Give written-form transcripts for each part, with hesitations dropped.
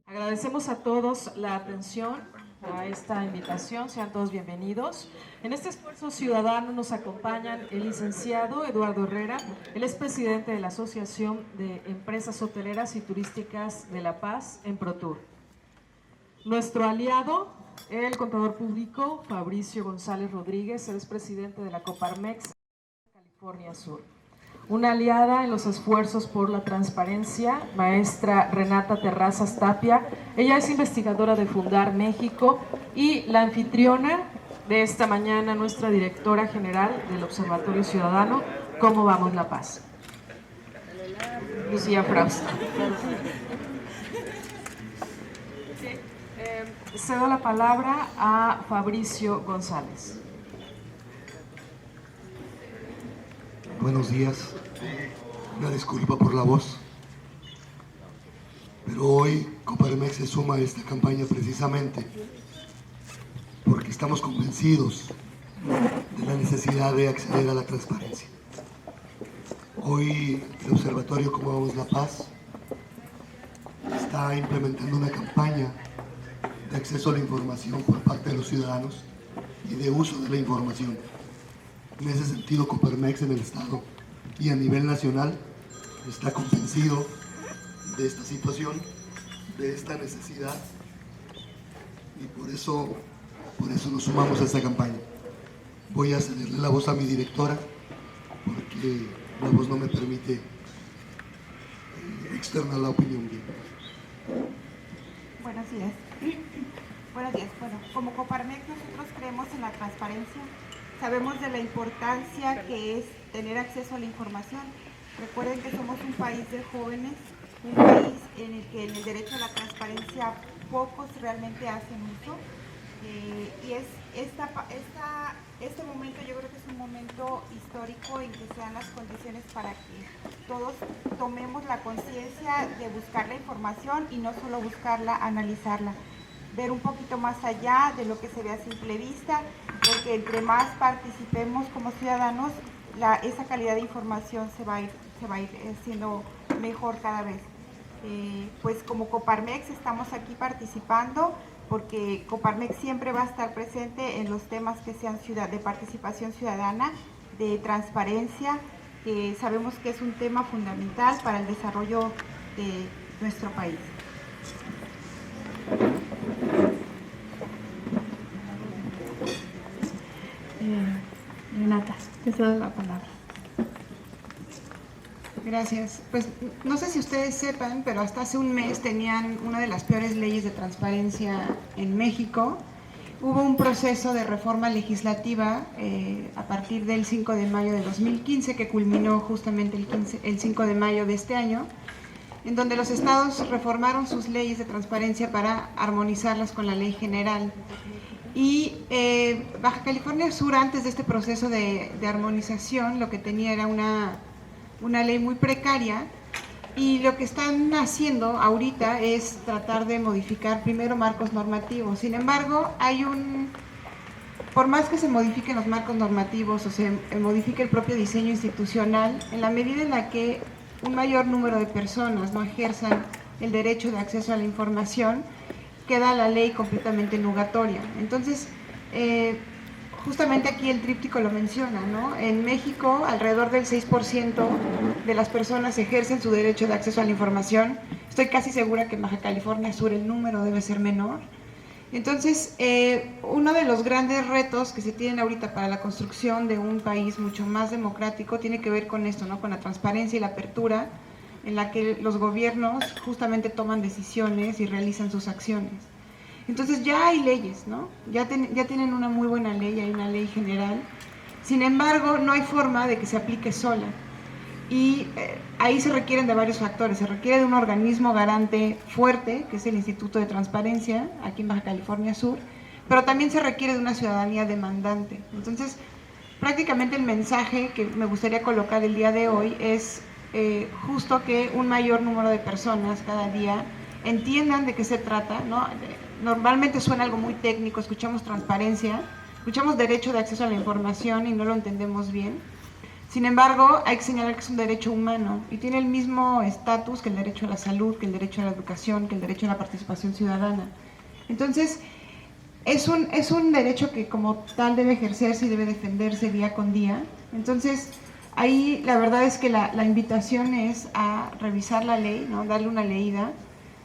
Agradecemos a todos la atención a esta invitación, sean todos bienvenidos. En este esfuerzo ciudadano nos acompañan el licenciado Eduardo Herrera, él es presidente de la Asociación de Empresas Hoteleras y Turísticas de La Paz, en ProTour. Nuestro aliado, el contador público Fabricio González Rodríguez, él es presidente de la Coparmex, California Sur. Una aliada en los esfuerzos por la transparencia, maestra Renata Terrazas Tapia. Ella es investigadora de Fundar México y la anfitriona de esta mañana, nuestra directora general del Observatorio Ciudadano, ¿Cómo vamos La Paz? Lucía Frausto. Cedo la palabra a Fabricio González. Buenos días, una disculpa por la voz, pero hoy Coparmex se suma a esta campaña precisamente porque estamos convencidos de la necesidad de acceder a la transparencia. Hoy el Observatorio Cómo vamos La Paz está implementando una campaña de acceso a la información por parte de los ciudadanos y de uso de la información. En ese sentido, Coparmex en el Estado y a nivel nacional está convencido de esta situación, de esta necesidad, y por eso nos sumamos a esta campaña. Voy a cederle la voz a mi directora porque la voz no me permite externar la opinión bien. Buenos días. Buenos días. Bueno, como Coparmex nosotros creemos en la transparencia. Sabemos de la importancia que es tener acceso a la información. Recuerden que somos un país de jóvenes, un país en el que en el derecho a la transparencia pocos realmente hacen uso. Y este momento yo creo que es un momento histórico en que se dan las condiciones para que todos tomemos la conciencia de buscar la información y no solo buscarla, analizarla. Ver un poquito más allá de lo que se ve a simple vista, porque entre más participemos como ciudadanos, esa calidad de información se va a ir siendo mejor cada vez. Pues como Coparmex estamos aquí participando, porque Coparmex siempre va a estar presente en los temas que sean de participación ciudadana, de transparencia, que sabemos que es un tema fundamental para el desarrollo de nuestro país. Renata, te cedo la palabra. Gracias. Pues no sé si ustedes sepan, pero hasta hace un mes tenían una de las peores leyes de transparencia en México. Hubo un proceso de reforma legislativa a partir del 5 de mayo de 2015, que culminó justamente el 5 de mayo de este año, en donde los estados reformaron sus leyes de transparencia para armonizarlas con la ley general. Y Baja California Sur, antes de este proceso de armonización, lo que tenía era una ley muy precaria, y lo que están haciendo ahorita es tratar de modificar primero marcos normativos. Sin embargo, por más que se modifiquen los marcos normativos o se modifique el propio diseño institucional, en la medida en la que un mayor número de personas no ejerzan el derecho de acceso a la información, queda la ley completamente nugatoria. Entonces, justamente aquí el tríptico lo menciona, ¿no? En México, alrededor del 6% de las personas ejercen su derecho de acceso a la información. Estoy casi segura que en Baja California Sur el número debe ser menor. Entonces, uno de los grandes retos que se tienen ahorita para la construcción de un país mucho más democrático tiene que ver con esto, ¿no? Con la transparencia y la apertura, en la que los gobiernos justamente toman decisiones y realizan sus acciones. Entonces ya hay leyes, ¿no? Ya tienen una muy buena ley, hay una ley general. Sin embargo, no hay forma de que se aplique sola. Y ahí se requieren de varios factores. Se requiere de un organismo garante fuerte, que es el Instituto de Transparencia, aquí en Baja California Sur, pero también se requiere de una ciudadanía demandante. Entonces, prácticamente el mensaje que me gustaría colocar el día de hoy es justo que un mayor número de personas cada día entiendan de qué se trata, ¿no? Normalmente suena algo muy técnico, escuchamos transparencia, Escuchamos derecho de acceso a la información y no lo entendemos bien. Sin embargo, hay que señalar que es un derecho humano y tiene el mismo estatus que el derecho a la salud, que el derecho a la educación, que el derecho a la participación ciudadana. Entonces, es un derecho que como tal debe ejercerse y debe defenderse día con día. Entonces, ahí la verdad es que la invitación es a revisar la ley, ¿no? Darle una leída,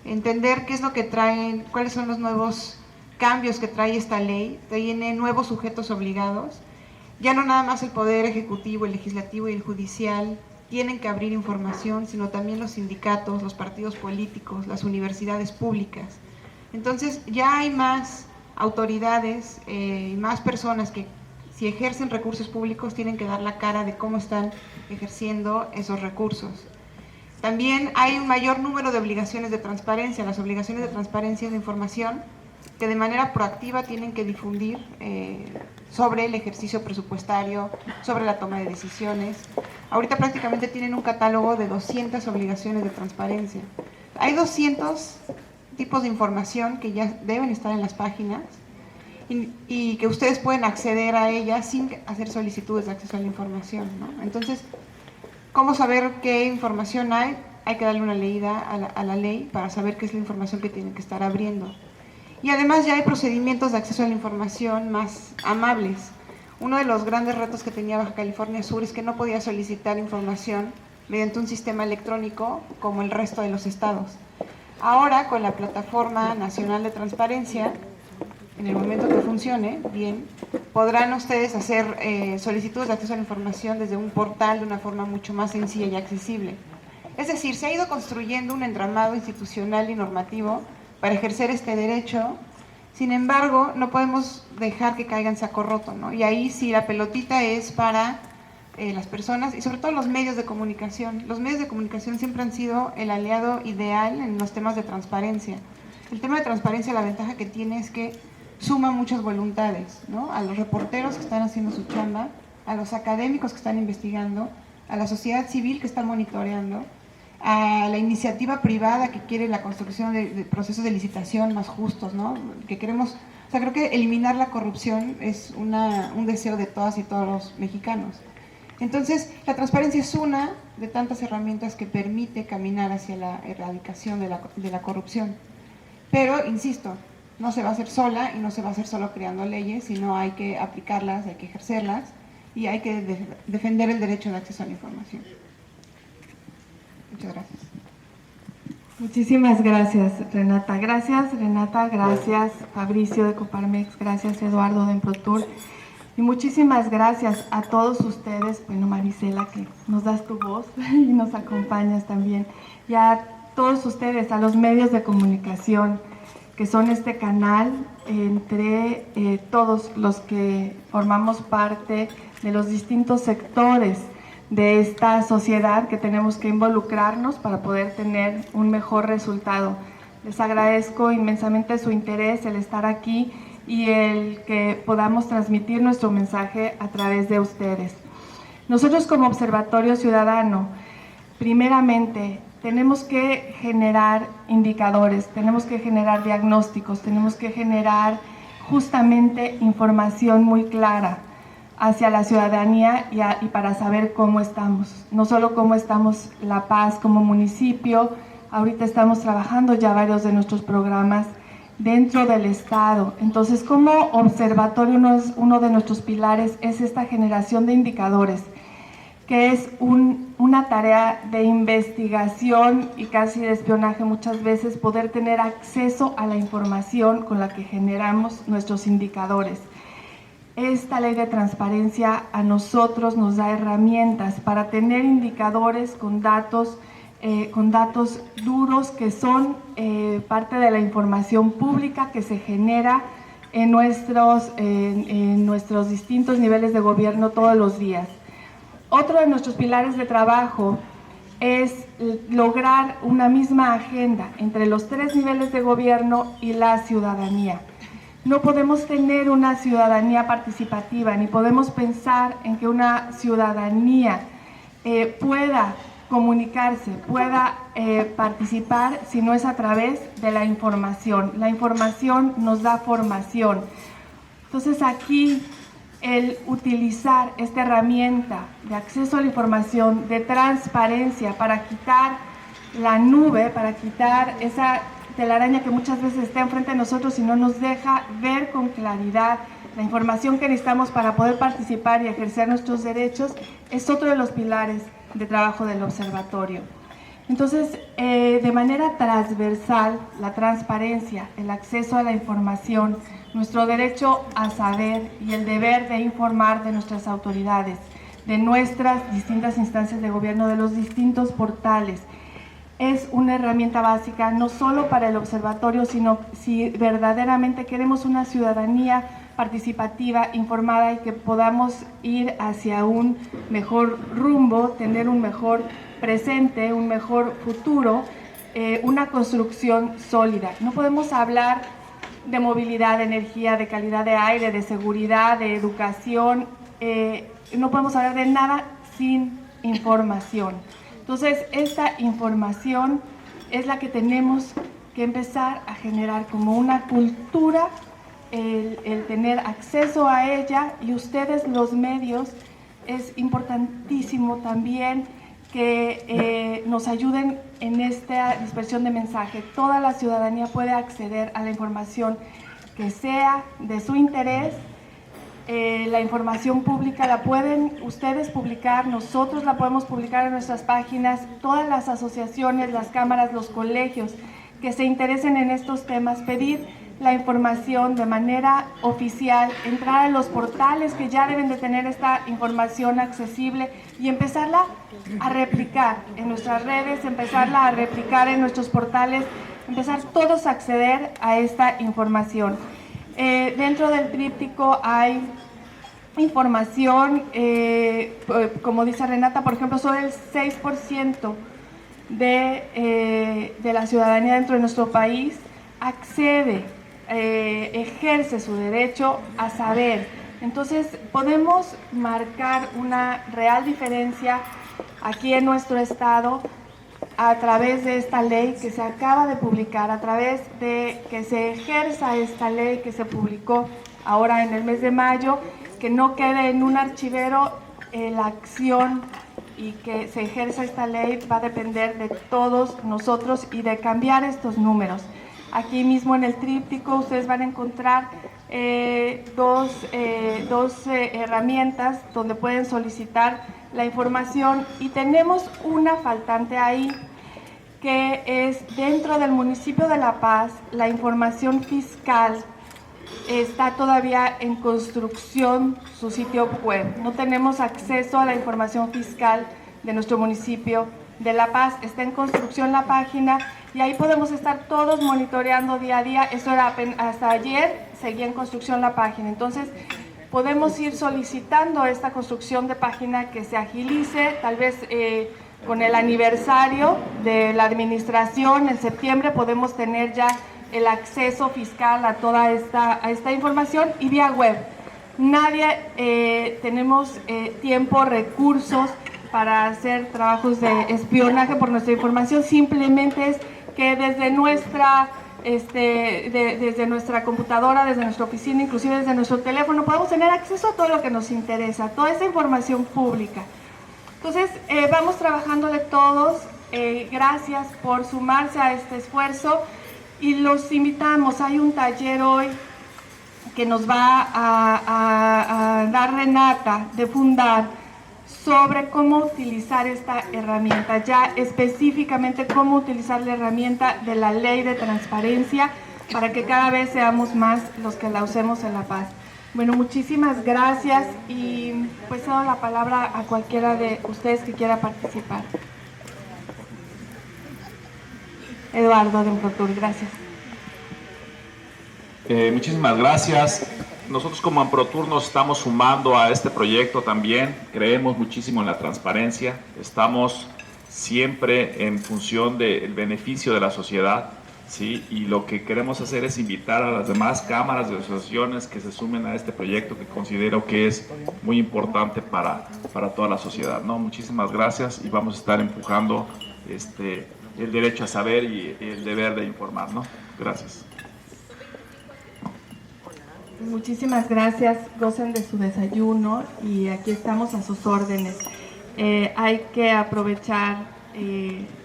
entender qué es lo que traen, cuáles son los nuevos cambios que trae esta ley. Tiene nuevos sujetos obligados. Ya no nada más el Poder Ejecutivo, el Legislativo y el Judicial tienen que abrir información, sino también los sindicatos, los partidos políticos, las universidades públicas. Entonces ya hay más autoridades y más personas que, si ejercen recursos públicos, tienen que dar la cara de cómo están ejerciendo esos recursos. También hay un mayor número de obligaciones de transparencia. Las obligaciones de transparencia de información que de manera proactiva tienen que difundir sobre el ejercicio presupuestario, sobre la toma de decisiones. Ahorita prácticamente tienen un catálogo de 200 obligaciones de transparencia. Hay 200 tipos de información que ya deben estar en las páginas y que ustedes pueden acceder a ellas sin hacer solicitudes de acceso a la información, ¿no? Entonces, ¿cómo saber qué información hay? Hay que darle una leída a la ley para saber qué es la información que tienen que estar abriendo. Y además ya hay procedimientos de acceso a la información más amables. Uno de los grandes retos que tenía Baja California Sur es que no podía solicitar información mediante un sistema electrónico como el resto de los estados. Ahora, con la Plataforma Nacional de Transparencia, en el momento que funcione bien, podrán ustedes hacer solicitudes de acceso a la información desde un portal de una forma mucho más sencilla y accesible. Es decir, se ha ido construyendo un entramado institucional y normativo para ejercer este derecho. Sin embargo, no podemos dejar que caiga en saco roto, ¿no? Y ahí sí la pelotita es para las personas y sobre todo los medios de comunicación. Los medios de comunicación siempre han sido el aliado ideal en los temas de transparencia. El tema de transparencia, la ventaja que tiene es que suma muchas voluntades, ¿no? A los reporteros que están haciendo su chamba, a los académicos que están investigando, a la sociedad civil que está monitoreando, a la iniciativa privada que quiere la construcción de procesos de licitación más justos, ¿no? Que queremos, o sea, creo que eliminar la corrupción es un deseo de todas y todos los mexicanos. Entonces, la transparencia es una de tantas herramientas que permite caminar hacia la erradicación de la corrupción. Pero, insisto, no se va a hacer sola y no se va a hacer solo creando leyes, sino hay que aplicarlas, hay que ejercerlas y hay que defender el derecho de acceso a la información. Muchas gracias. Muchísimas gracias, Renata. Gracias, Renata. Gracias, Fabricio de Coparmex. Gracias, Eduardo de Emprotur. Y muchísimas gracias a todos ustedes, bueno, Marisela, que nos das tu voz y nos acompañas también, y a todos ustedes, a los medios de comunicación, que son este canal entre todos los que formamos parte de los distintos sectores de esta sociedad, que tenemos que involucrarnos para poder tener un mejor resultado. Les agradezco inmensamente su interés, el estar aquí y el que podamos transmitir nuestro mensaje a través de ustedes. Nosotros como Observatorio Ciudadano, primeramente, tenemos que generar indicadores, tenemos que generar diagnósticos, tenemos que generar justamente información muy clara hacia la ciudadanía y para saber cómo estamos. No solo cómo estamos La Paz como municipio, ahorita estamos trabajando ya varios de nuestros programas dentro del Estado. Entonces, como observatorio, uno de nuestros pilares es esta generación de indicadores, que es una tarea de investigación y casi de espionaje muchas veces, poder tener acceso a la información con la que generamos nuestros indicadores. Esta ley de transparencia a nosotros nos da herramientas para tener indicadores con datos duros que son parte de la información pública que se genera en nuestros distintos niveles de gobierno todos los días. Otro de nuestros pilares de trabajo es lograr una misma agenda entre los 3 niveles de gobierno y la ciudadanía. No podemos tener una ciudadanía participativa, ni podemos pensar en que una ciudadanía pueda comunicarse, pueda participar si no es a través de la información. La información nos da formación. Entonces aquí el utilizar esta herramienta de acceso a la información, de transparencia, para quitar la nube, para quitar esa telaraña que muchas veces está enfrente de nosotros y no nos deja ver con claridad la información que necesitamos para poder participar y ejercer nuestros derechos, es otro de los pilares de trabajo del observatorio. Entonces, de manera transversal, la transparencia, el acceso a la información, nuestro derecho a saber y el deber de informar de nuestras autoridades, de nuestras distintas instancias de gobierno, de los distintos portales, es una herramienta básica no solo para el observatorio, sino si verdaderamente queremos una ciudadanía participativa, informada y que podamos ir hacia un mejor rumbo, tener un mejor presente, un mejor futuro, una construcción sólida. No podemos hablar de movilidad, de energía, de calidad de aire, de seguridad, de educación, no podemos hablar de nada sin información. Entonces, esta información es la que tenemos que empezar a generar como una cultura, el tener acceso a ella, y ustedes, los medios, es importantísimo también que nos ayuden en esta dispersión de mensaje. Toda la ciudadanía puede acceder a la información que sea de su interés. La información pública la pueden ustedes publicar, nosotros la podemos publicar en nuestras páginas, todas las asociaciones, las cámaras, los colegios que se interesen en estos temas, pedir la información de manera oficial, entrar a los portales que ya deben de tener esta información accesible y empezarla a replicar en nuestras redes, empezarla a replicar en nuestros portales, empezar todos a acceder a esta información. Dentro del tríptico hay información, como dice Renata, por ejemplo, sobre el 6% de la ciudadanía dentro de nuestro país accede, ejerce su derecho a saber. Entonces podemos marcar una real diferencia aquí en nuestro estado a través de esta ley que se acaba de publicar, a través de que se ejerza esta ley que se publicó ahora en el mes de mayo, que no quede en un archivero la acción y que se ejerza esta ley va a depender de todos nosotros y de cambiar estos números. Aquí mismo en el tríptico ustedes van a encontrar dos herramientas donde pueden solicitar la información, y tenemos una faltante ahí, que es dentro del municipio de La Paz. La información fiscal está todavía en construcción su sitio web. No tenemos acceso a la información fiscal de nuestro municipio de La Paz. Está en construcción la página y ahí podemos estar todos monitoreando día a día. Eso era hasta ayer, seguía en construcción la página. Entonces, podemos ir solicitando esta construcción de página que se agilice, tal vez con el aniversario de la administración en septiembre podemos tener ya el acceso fiscal a toda esta información, y vía web. Nadie tenemos tiempo, recursos para hacer trabajos de espionaje por nuestra información, simplemente es que desde nuestra computadora, desde nuestra oficina, inclusive desde nuestro teléfono, podemos tener acceso a todo lo que nos interesa, toda esa información pública. Entonces, vamos trabajándole todos. Gracias por sumarse a este esfuerzo y los invitamos. Hay un taller hoy que nos va a dar Renata de Fundar sobre cómo utilizar esta herramienta, ya específicamente cómo utilizar la herramienta de la ley de transparencia para que cada vez seamos más los que la usemos en La Paz. Bueno, muchísimas gracias y pues cedo la palabra a cualquiera de ustedes que quiera participar. Eduardo de Emprotur, gracias. Muchísimas gracias. Nosotros como Emprotur nos estamos sumando a este proyecto también. Creemos muchísimo en la transparencia. Estamos siempre en función del beneficio de la sociedad, ¿sí? Y lo que queremos hacer es invitar a las demás cámaras de asociaciones que se sumen a este proyecto, que considero que es muy importante para toda la sociedad, ¿no? Muchísimas gracias y vamos a estar empujando el derecho a saber y el deber de informar, ¿no? Gracias. Muchísimas gracias, gocen de su desayuno y aquí estamos a sus órdenes. Hay que aprovechar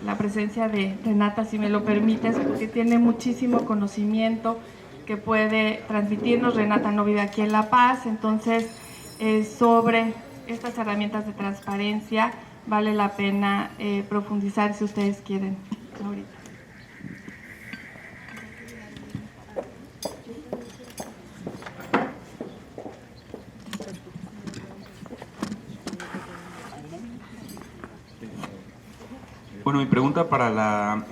la presencia de Renata, si me lo permites, porque tiene muchísimo conocimiento que puede transmitirnos. Renata no vive aquí en La Paz, entonces sobre estas herramientas de transparencia vale la pena profundizar si ustedes quieren ahorita. Bueno, mi pregunta para la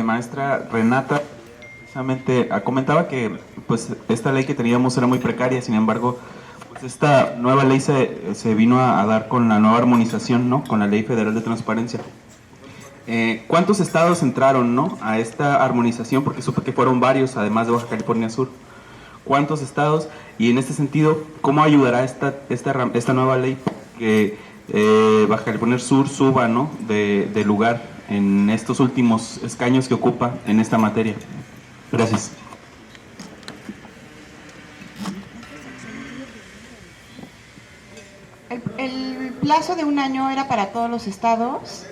maestra Renata, precisamente comentaba que pues esta ley que teníamos era muy precaria, sin embargo, pues esta nueva ley se vino a dar con la nueva armonización, ¿no? Con la Ley Federal de Transparencia. ¿Cuántos estados entraron, ¿no? A esta armonización? Porque supe que fueron varios, además de Baja California Sur. ¿Cuántos estados? Y en este sentido, ¿cómo ayudará esta nueva ley que Baja California Sur suba, ¿no? de lugar en estos últimos escaños que ocupa en esta materia? Gracias. El plazo de un año era para todos los estados.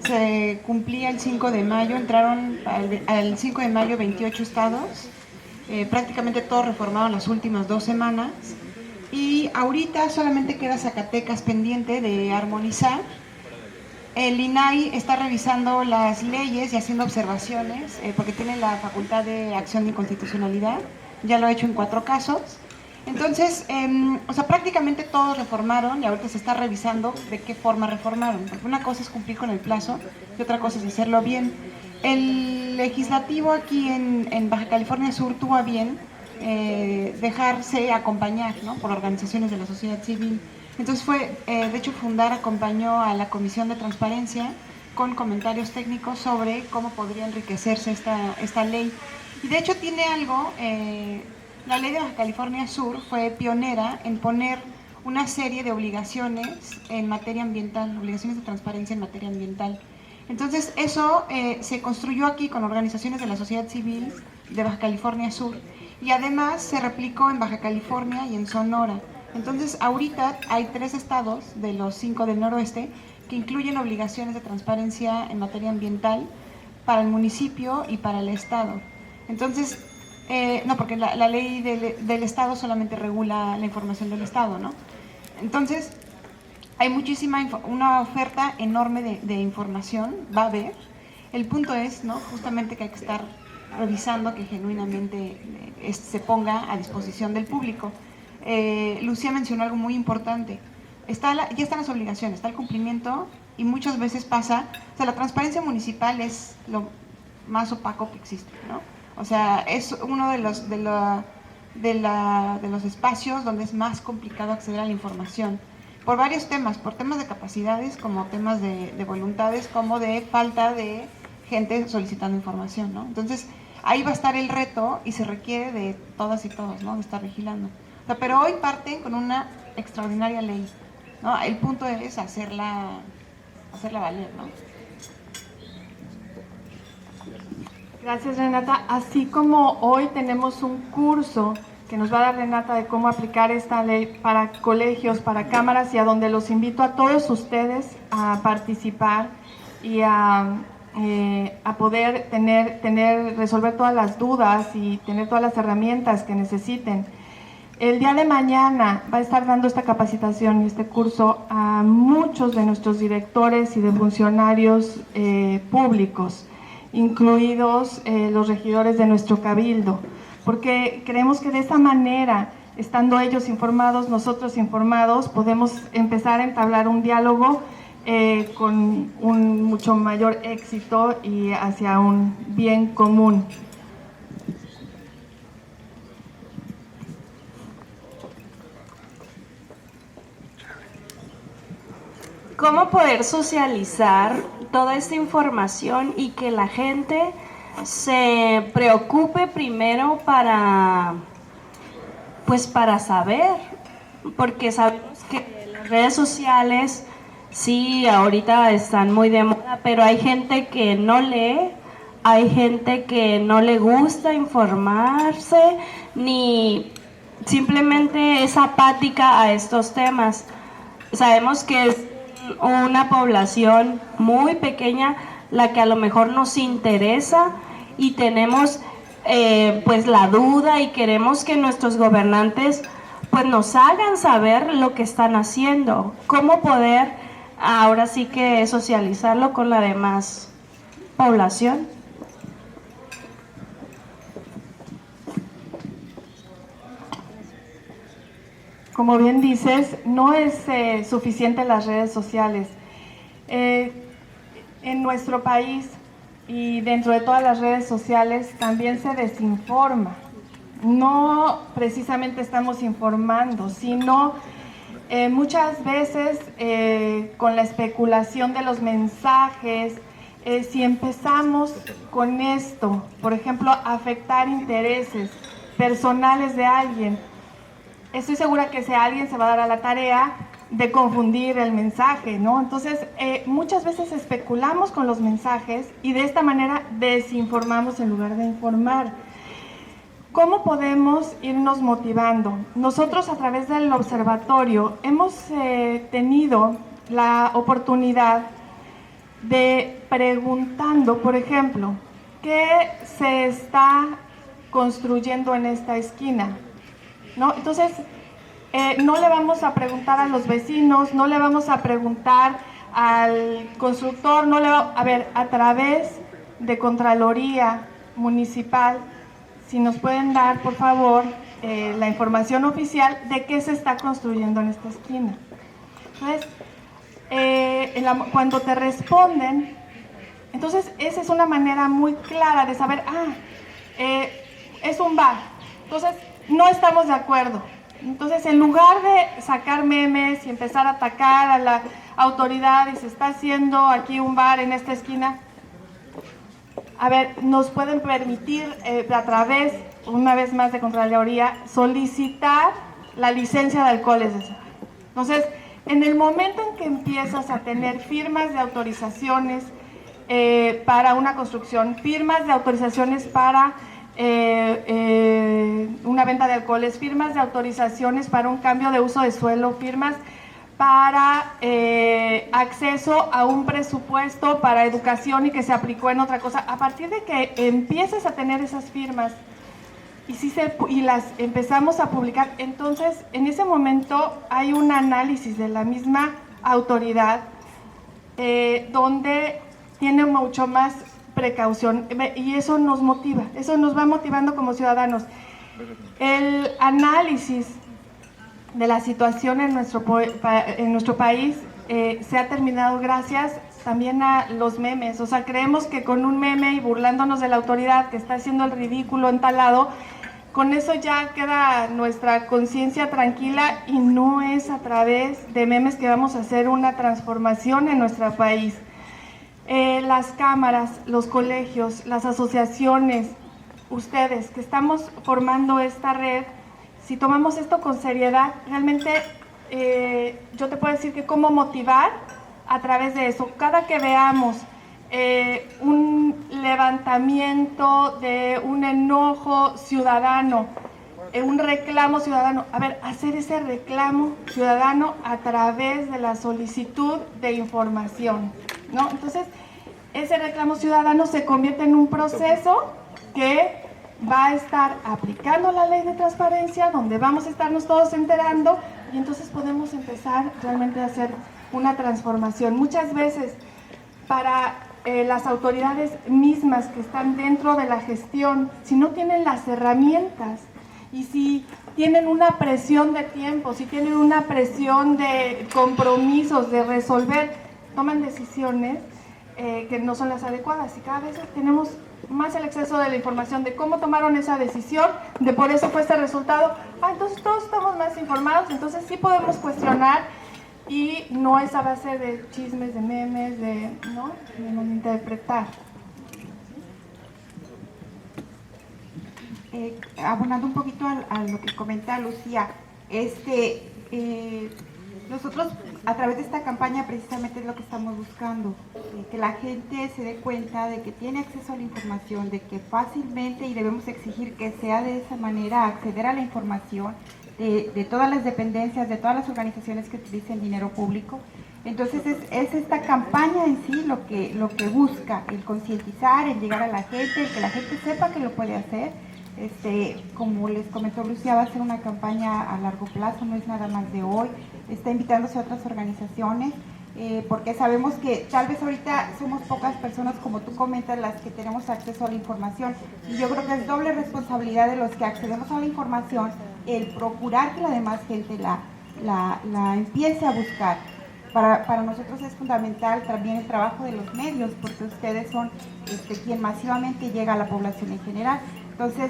Se cumplía el 5 de mayo, entraron al 5 de mayo 28 estados. Prácticamente todos reformaron las últimas 2 semanas. Y ahorita solamente queda Zacatecas pendiente de armonizar. El INAI está revisando las leyes y haciendo observaciones, porque tiene la facultad de acción de inconstitucionalidad. Ya lo ha hecho en 4 casos. Entonces, prácticamente todos reformaron y ahorita se está revisando de qué forma reformaron. Porque una cosa es cumplir con el plazo y otra cosa es hacerlo bien. El legislativo aquí en Baja California Sur tuvo a bien dejarse acompañar, ¿no? Por organizaciones de la sociedad civil. Entonces de hecho acompañó a la Comisión de Transparencia con comentarios técnicos sobre cómo podría enriquecerse esta ley. Y de hecho tiene algo, la ley de Baja California Sur fue pionera en poner una serie de obligaciones en materia ambiental, obligaciones de transparencia en materia ambiental. Entonces eso se construyó aquí con organizaciones de la sociedad civil de Baja California Sur y además se replicó en Baja California y en Sonora. Entonces ahorita hay 3 estados de los 5 del noroeste que incluyen obligaciones de transparencia en materia ambiental para el municipio y para el estado. Entonces, no, porque la ley del estado solamente regula la información del estado, ¿no? Entonces, hay una oferta enorme de información, va a haber. El punto es, ¿no? Justamente que hay que estar revisando que genuinamente se ponga a disposición del público. Lucía mencionó algo muy importante. Ya están las obligaciones, está el cumplimiento y muchas veces pasa, o sea, la transparencia municipal es lo más opaco que existe, ¿no? O sea, es uno de los espacios donde es más complicado acceder a la información. Por varios temas, por temas de capacidades, como temas de voluntades, como de falta de gente solicitando información, ¿no? Entonces, ahí va a estar el reto y se requiere de todas y todos, ¿no? De estar vigilando. O sea, pero hoy parten con una extraordinaria ley, ¿no? El punto es hacerla valer, ¿no? Gracias, Renata. Así como hoy tenemos un curso que nos va a dar Renata de cómo aplicar esta ley para colegios, para cámaras, y a donde los invito a todos ustedes a participar y a poder resolver todas las dudas y tener todas las herramientas que necesiten. El día de mañana va a estar dando esta capacitación y este curso a muchos de nuestros directores y de funcionarios públicos, incluidos los regidores de nuestro cabildo, porque creemos que de esa manera, estando ellos informados, nosotros informados, podemos empezar a entablar un diálogo con un mucho mayor éxito y hacia un bien común. ¿Cómo poder socializar toda esta información y que la gente se preocupe primero para saber? Porque sabemos que las redes sociales sí, ahorita están muy de moda, pero hay gente que no lee, hay gente que no le gusta informarse, ni simplemente es apática a estos temas. Sabemos que es una población muy pequeña la que a lo mejor nos interesa y tenemos pues la duda y queremos que nuestros gobernantes pues nos hagan saber lo que están haciendo, cómo poder ahora sí que socializarlo con la demás población. Como bien dices, no es suficiente las redes sociales. En nuestro país y dentro de todas las redes sociales también se desinforma. No precisamente estamos informando, sino muchas veces con la especulación de los mensajes, si empezamos con esto, por ejemplo, afectar intereses personales de alguien, estoy segura que ese alguien se va a dar a la tarea de confundir el mensaje, ¿no? Entonces, muchas veces especulamos con los mensajes y de esta manera desinformamos en lugar de informar. ¿Cómo podemos irnos motivando? Nosotros a través del observatorio hemos tenido la oportunidad de preguntando, por ejemplo, ¿qué se está construyendo en esta esquina? ¿No? Entonces, no le vamos a preguntar a los vecinos, no le vamos a preguntar al constructor, a ver, a través de Contraloría Municipal, si nos pueden dar, por favor, la información oficial de qué se está construyendo en esta esquina. Entonces, cuando te responden, entonces esa es una manera muy clara de saber, es un bar, entonces no estamos de acuerdo. Entonces, en lugar de sacar memes y empezar a atacar a la autoridad y se está haciendo aquí un bar en esta esquina, a ver, nos pueden permitir a través, una vez más de Contraloría, solicitar la licencia de alcoholes. Entonces, en el momento en que empiezas a tener firmas de autorizaciones para una construcción, firmas de autorizaciones para una venta de alcoholes, firmas de autorizaciones para un cambio de uso de suelo, firmas para acceso a un presupuesto para educación y que se aplicó en otra cosa. A partir de que empieces a tener esas firmas y las empezamos a publicar, entonces en ese momento hay un análisis de la misma autoridad donde tiene mucho más precaución y eso nos motiva, eso nos va motivando como ciudadanos. El análisis de la situación en nuestro país se ha terminado gracias también a los memes. O sea, creemos que con un meme y burlándonos de la autoridad que está haciendo el ridículo en tal lado, con eso ya queda nuestra conciencia tranquila y no es a través de memes que vamos a hacer una transformación en nuestro país. Las cámaras, los colegios, las asociaciones, ustedes que estamos formando esta red, si tomamos esto con seriedad, realmente yo te puedo decir que cómo motivar a través de eso. Cada que veamos un levantamiento de un enojo ciudadano, un reclamo ciudadano, a ver, hacer ese reclamo ciudadano a través de la solicitud de información, ¿no? Entonces, ese reclamo ciudadano se convierte en un proceso que va a estar aplicando la ley de transparencia, donde vamos a estarnos todos enterando y entonces podemos empezar realmente a hacer una transformación. Muchas veces para las autoridades mismas que están dentro de la gestión, si no tienen las herramientas y si tienen una presión de tiempo, si tienen una presión de compromisos, de resolver, toman decisiones que no son las adecuadas y cada vez tenemos más el exceso de la información de cómo tomaron esa decisión, de por eso fue este resultado. Entonces todos estamos más informados, entonces sí podemos cuestionar y no es a base de chismes, de memes, de interpretar. Abonando un poquito a lo que comenta Lucía, Nosotros, a través de esta campaña, precisamente es lo que estamos buscando, que la gente se dé cuenta de que tiene acceso a la información, de que fácilmente, y debemos exigir que sea de esa manera, acceder a la información de todas las dependencias, de todas las organizaciones que utilicen dinero público. Entonces es esta campaña en sí lo que busca, el concientizar, el llegar a la gente, el que la gente sepa que lo puede hacer. Como les comentó Lucía, va a ser una campaña a largo plazo, no es nada más de hoy, está invitándose a otras organizaciones, porque sabemos que tal vez ahorita somos pocas personas, como tú comentas, las que tenemos acceso a la información, y yo creo que es doble responsabilidad de los que accedemos a la información el procurar que la demás gente la empiece a buscar. Para nosotros es fundamental también el trabajo de los medios, porque ustedes son quien masivamente llega a la población en general. Entonces,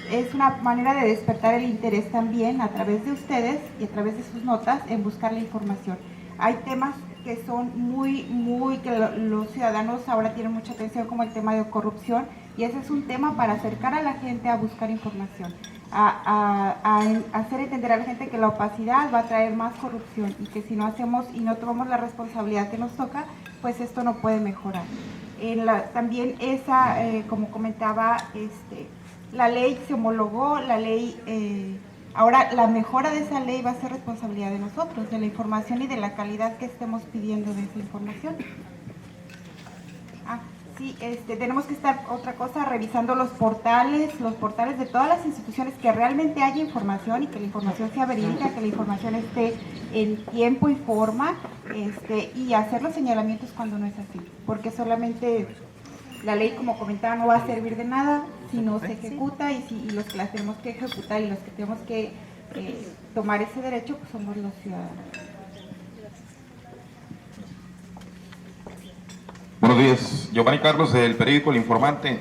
es una manera de despertar el interés también a través de ustedes y a través de sus notas en buscar la información. Hay temas que son que los ciudadanos ahora tienen mucha atención, como el tema de corrupción, y ese es un tema para acercar a la gente a buscar información, a hacer entender a la gente que la opacidad va a traer más corrupción y que si no hacemos y no tomamos la responsabilidad que nos toca, pues esto no puede mejorar. También esa, como comentaba, la ley se homologó, la ley, ahora la mejora de esa ley va a ser responsabilidad de nosotros, de la información y de la calidad que estemos pidiendo de esa información. Sí, tenemos que estar, otra cosa, revisando los portales de todas las instituciones, que realmente haya información y que la información sea verídica, que la información esté en tiempo y forma, y hacer los señalamientos cuando no es así, porque solamente la ley, como comentaba, no va a servir de nada si no se ejecuta, y los que las tenemos que ejecutar y los que tenemos que tomar ese derecho, pues somos los ciudadanos. Buenos días, Giovanni Carlos del periódico El Informante.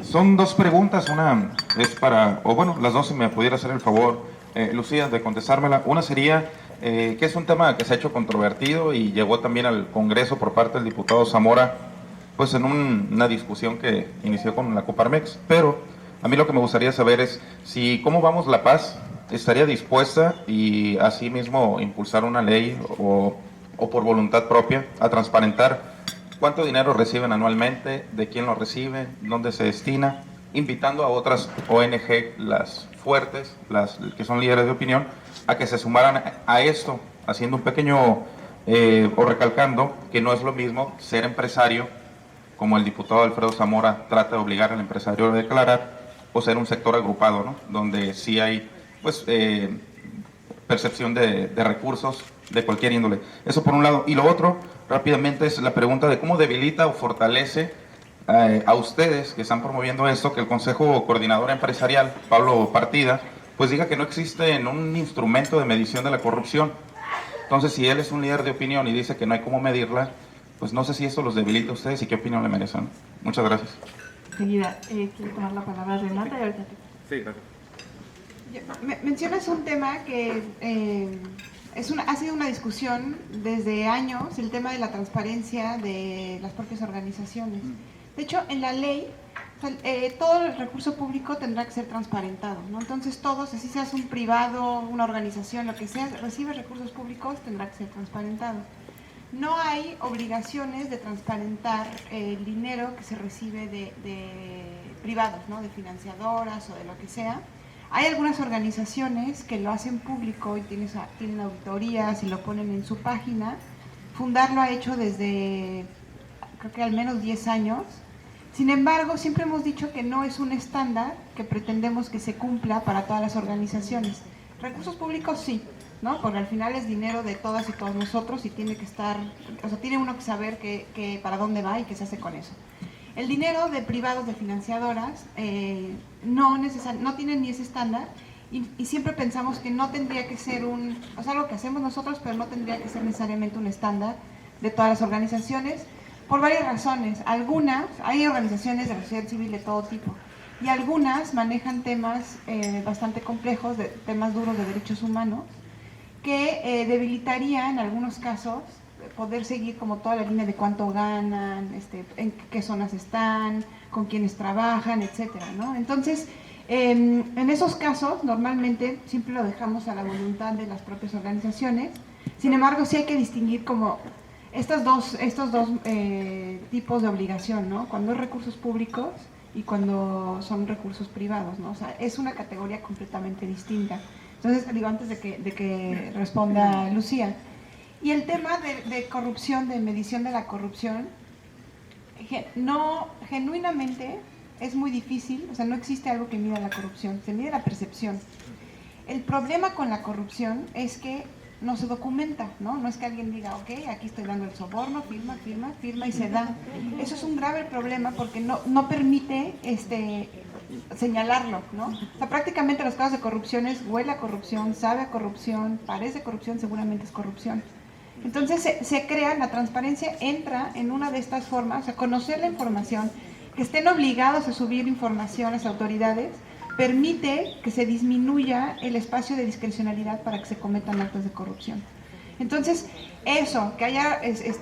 Son dos preguntas, una es las dos si me pudiera hacer el favor, Lucía, de contestármela. Una sería, que es un tema que se ha hecho controvertido y llegó también al Congreso por parte del diputado Zamora, pues en una discusión que inició con la Coparmex, pero a mí lo que me gustaría saber es si cómo vamos La Paz, estaría dispuesta y así mismo impulsar una ley o por voluntad propia a transparentar cuánto dinero reciben anualmente, de quién lo recibe, dónde se destina, invitando a otras ONG, las fuertes, las que son líderes de opinión, a que se sumaran a esto, haciendo un pequeño, o recalcando que no es lo mismo ser empresario, como el diputado Alfredo Zamora trata de obligar al empresario a declarar, o ser un sector agrupado, ¿no? Donde sí hay, pues, percepción de recursos de cualquier índole. Eso por un lado. Y lo otro, rápidamente, es la pregunta de cómo debilita o fortalece a ustedes que están promoviendo esto, que el Consejo Coordinador Empresarial, Pablo Partida, pues diga que no existe un instrumento de medición de la corrupción. Entonces, si él es un líder de opinión y dice que no hay cómo medirla, pues no sé si esto los debilita a ustedes y qué opinión le merecen. Muchas gracias. Enseguida, quiero tomar la palabra Renata y ahorita. Sí, gracias. Mencionas un tema que ha sido una discusión desde años, el tema de la transparencia de las propias organizaciones. De hecho, en la ley, todo el recurso público tendrá que ser transparentado, ¿no? Entonces todos, así seas un privado, una organización, lo que sea, recibe recursos públicos, tendrá que ser transparentado. No hay obligaciones de transparentar el dinero que se recibe de privados, ¿no? De financiadoras o de lo que sea. Hay algunas organizaciones que lo hacen público y tienen auditorías y lo ponen en su página. Fundar lo ha hecho desde, creo que al menos 10 años. Sin embargo, siempre hemos dicho que no es un estándar que pretendemos que se cumpla para todas las organizaciones. Recursos públicos sí, ¿no? Porque al final es dinero de todas y todos nosotros y tiene que estar, o sea, tiene uno que saber que para dónde va y qué se hace con eso. El dinero de privados, de financiadoras, no tienen ni ese estándar y siempre pensamos que no tendría que ser algo que hacemos nosotros, pero no tendría que ser necesariamente un estándar de todas las organizaciones, por varias razones. Hay organizaciones de la sociedad civil de todo tipo, y algunas manejan temas bastante complejos, temas duros de derechos humanos, que debilitarían en algunos casos poder seguir como toda la línea de cuánto ganan, en qué zonas están, con quiénes trabajan, etcétera, ¿no? Entonces, en esos casos, normalmente siempre lo dejamos a la voluntad de las propias organizaciones. Sin embargo, sí hay que distinguir como estos dos tipos de obligación, ¿no? Cuando es recursos públicos y cuando son recursos privados, ¿no? O sea, es una categoría completamente distinta. Entonces, digo, antes de que responda Lucía, y el tema de corrupción, de medición de la corrupción, no, genuinamente es muy difícil, o sea, no existe algo que mida la corrupción, se mide la percepción. El problema con la corrupción es que no se documenta, ¿no? No es que alguien diga, ok, aquí estoy dando el soborno, firma, firma, firma y se da. Eso es un grave problema porque no permite señalarlo, ¿no? O sea, prácticamente los casos de corrupción es huele a corrupción, sabe a corrupción, parece corrupción, seguramente es corrupción. Entonces se crea, la transparencia entra en una de estas formas, o sea, conocer la información, que estén obligados a subir información a las autoridades, permite que se disminuya el espacio de discrecionalidad para que se cometan actos de corrupción. Entonces, eso, que haya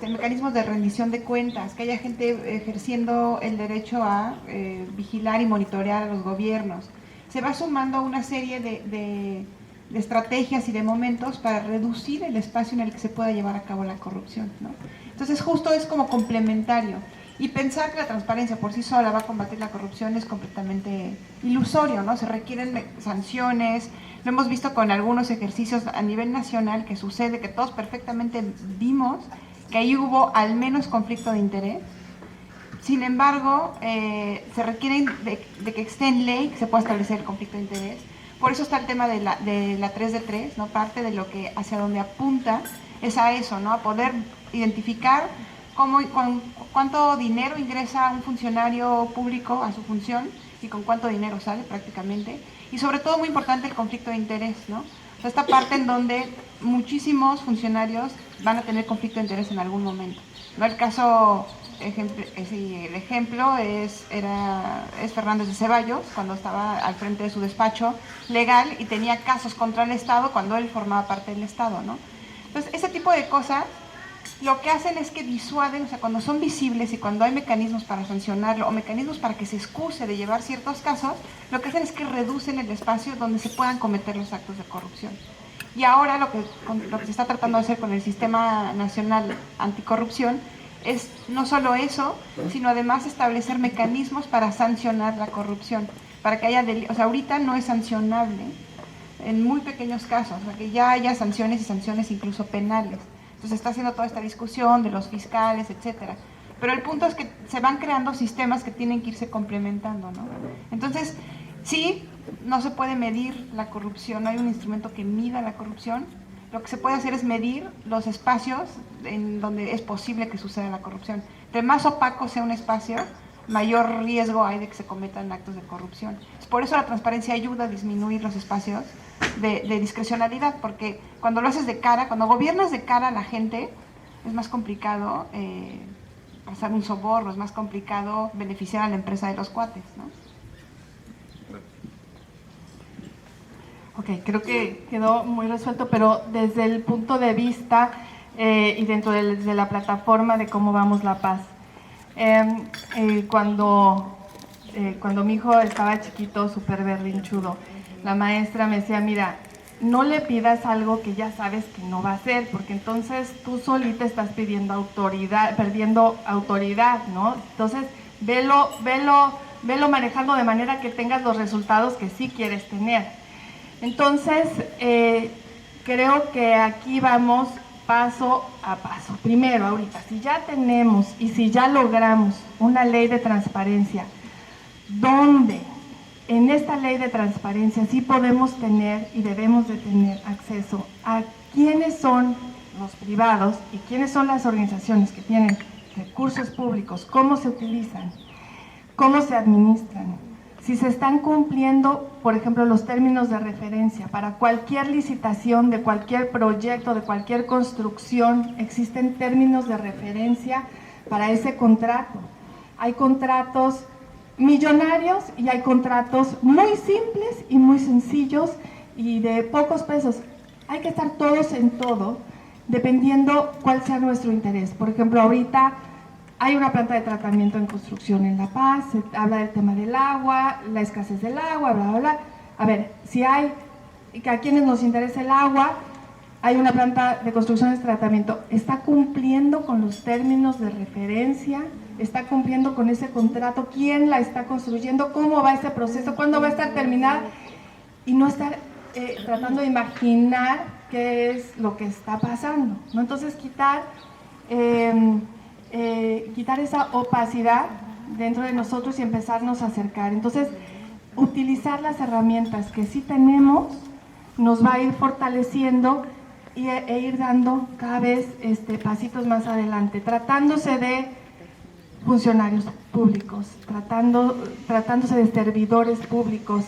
mecanismos de rendición de cuentas, que haya gente ejerciendo el derecho a vigilar y monitorear a los gobiernos, se va sumando una serie de estrategias y de momentos para reducir el espacio en el que se pueda llevar a cabo la corrupción, ¿no? Entonces, justo es como complementario. Y pensar que la transparencia por sí sola va a combatir la corrupción es completamente ilusorio, ¿no? Se requieren sanciones, lo hemos visto con algunos ejercicios a nivel nacional que sucede, que todos perfectamente vimos que ahí hubo al menos conflicto de interés. Sin embargo, se requiere de que esté en ley, que se pueda establecer el conflicto de interés. Por eso está el tema de la 3 de 3, ¿no? Parte de lo que hacia donde apunta es a eso, ¿no? A poder identificar cuánto dinero ingresa un funcionario público a su función y con cuánto dinero sale prácticamente. Y sobre todo, muy importante, el conflicto de interés, ¿no? O sea, esta parte en donde muchísimos funcionarios van a tener conflicto de interés en algún momento, ¿no? El caso, el ejemplo es Fernández de Ceballos, cuando estaba al frente de su despacho legal y tenía casos contra el Estado cuando él formaba parte del Estado, ¿no? Entonces, ese tipo de cosas lo que hacen es que disuaden, o sea, cuando son visibles y cuando hay mecanismos para sancionarlo o mecanismos para que se excuse de llevar ciertos casos, lo que hacen es que reducen el espacio donde se puedan cometer los actos de corrupción. Y ahora lo que se está tratando de hacer con el Sistema Nacional Anticorrupción es no solo eso, sino además establecer mecanismos para sancionar la corrupción, para que haya o sea, ahorita no es sancionable en muy pequeños casos, o sea, que ya haya sanciones y sanciones incluso penales. Entonces está haciendo toda esta discusión de los fiscales, etcétera. Pero el punto es que se van creando sistemas que tienen que irse complementando, ¿no? Entonces, sí, no se puede medir la corrupción, no hay un instrumento que mida la corrupción. Lo que se puede hacer es medir los espacios en donde es posible que suceda la corrupción. Entre más opaco sea un espacio, mayor riesgo hay de que se cometan actos de corrupción. Por eso la transparencia ayuda a disminuir los espacios de discrecionalidad, porque cuando lo haces de cara, cuando gobiernas de cara a la gente, es más complicado pasar un soborno, es más complicado beneficiar a la empresa de los cuates, ¿no? Ok, creo que quedó muy resuelto, pero desde el punto de vista y dentro de la plataforma de Cómo Vamos la Paz. Cuando mi hijo estaba chiquito, súper berrinchudo, la maestra me decía, mira, no le pidas algo que ya sabes que no va a hacer, porque entonces tú solita estás perdiendo autoridad, ¿no? Entonces, velo manejando de manera que tengas los resultados que sí quieres tener. Entonces, creo que aquí vamos paso a paso. Primero, ahorita, si ya tenemos y si ya logramos una ley de transparencia, donde en esta ley de transparencia sí podemos tener y debemos de tener acceso a quiénes son los privados y quiénes son las organizaciones que tienen recursos públicos, cómo se utilizan, cómo se administran, si se están cumpliendo, por ejemplo, los términos de referencia. Para cualquier licitación de cualquier proyecto, de cualquier construcción, existen términos de referencia para ese contrato. Hay contratos millonarios y hay contratos muy simples y muy sencillos y de pocos pesos. Hay que estar todos en todo, dependiendo cuál sea nuestro interés. Por ejemplo, ahorita hay una planta de tratamiento en construcción en La Paz, se habla del tema del agua, la escasez del agua, bla, bla, bla. A ver, si hay, a quienes nos interesa el agua, hay una planta de construcción y tratamiento, ¿está cumpliendo con los términos de referencia? ¿Está cumpliendo con ese contrato? ¿Quién la está construyendo? ¿Cómo va ese proceso? ¿Cuándo va a estar terminada? Y no estar tratando de imaginar qué es lo que está pasando, ¿no? Entonces quitar esa opacidad dentro de nosotros y empezarnos a acercar. Entonces, utilizar las herramientas que sí tenemos nos va a ir fortaleciendo e ir dando cada vez pasitos más adelante, tratándose de funcionarios públicos, tratándose de servidores públicos.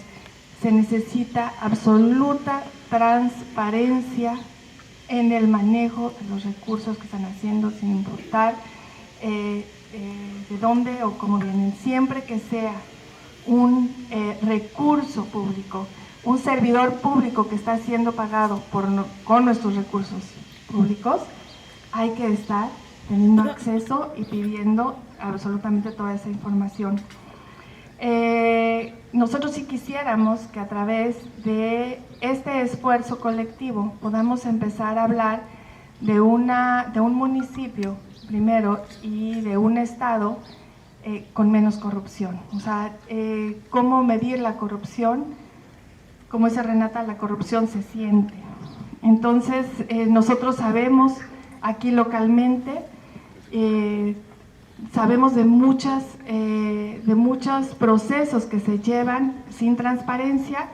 Se necesita absoluta transparencia en el manejo de los recursos que están haciendo, sin importar de dónde o cómo vienen. Siempre que sea un recurso público, un servidor público que está siendo pagado con nuestros recursos públicos, hay que estar teniendo acceso y pidiendo absolutamente toda esa información. Nosotros sí quisiéramos que a través de este esfuerzo colectivo podamos empezar a hablar de un municipio primero y de un estado con menos corrupción. O sea, cómo medir la corrupción. Como dice Renata, la corrupción se siente. Entonces, nosotros sabemos aquí localmente, sabemos de muchos procesos que se llevan sin transparencia.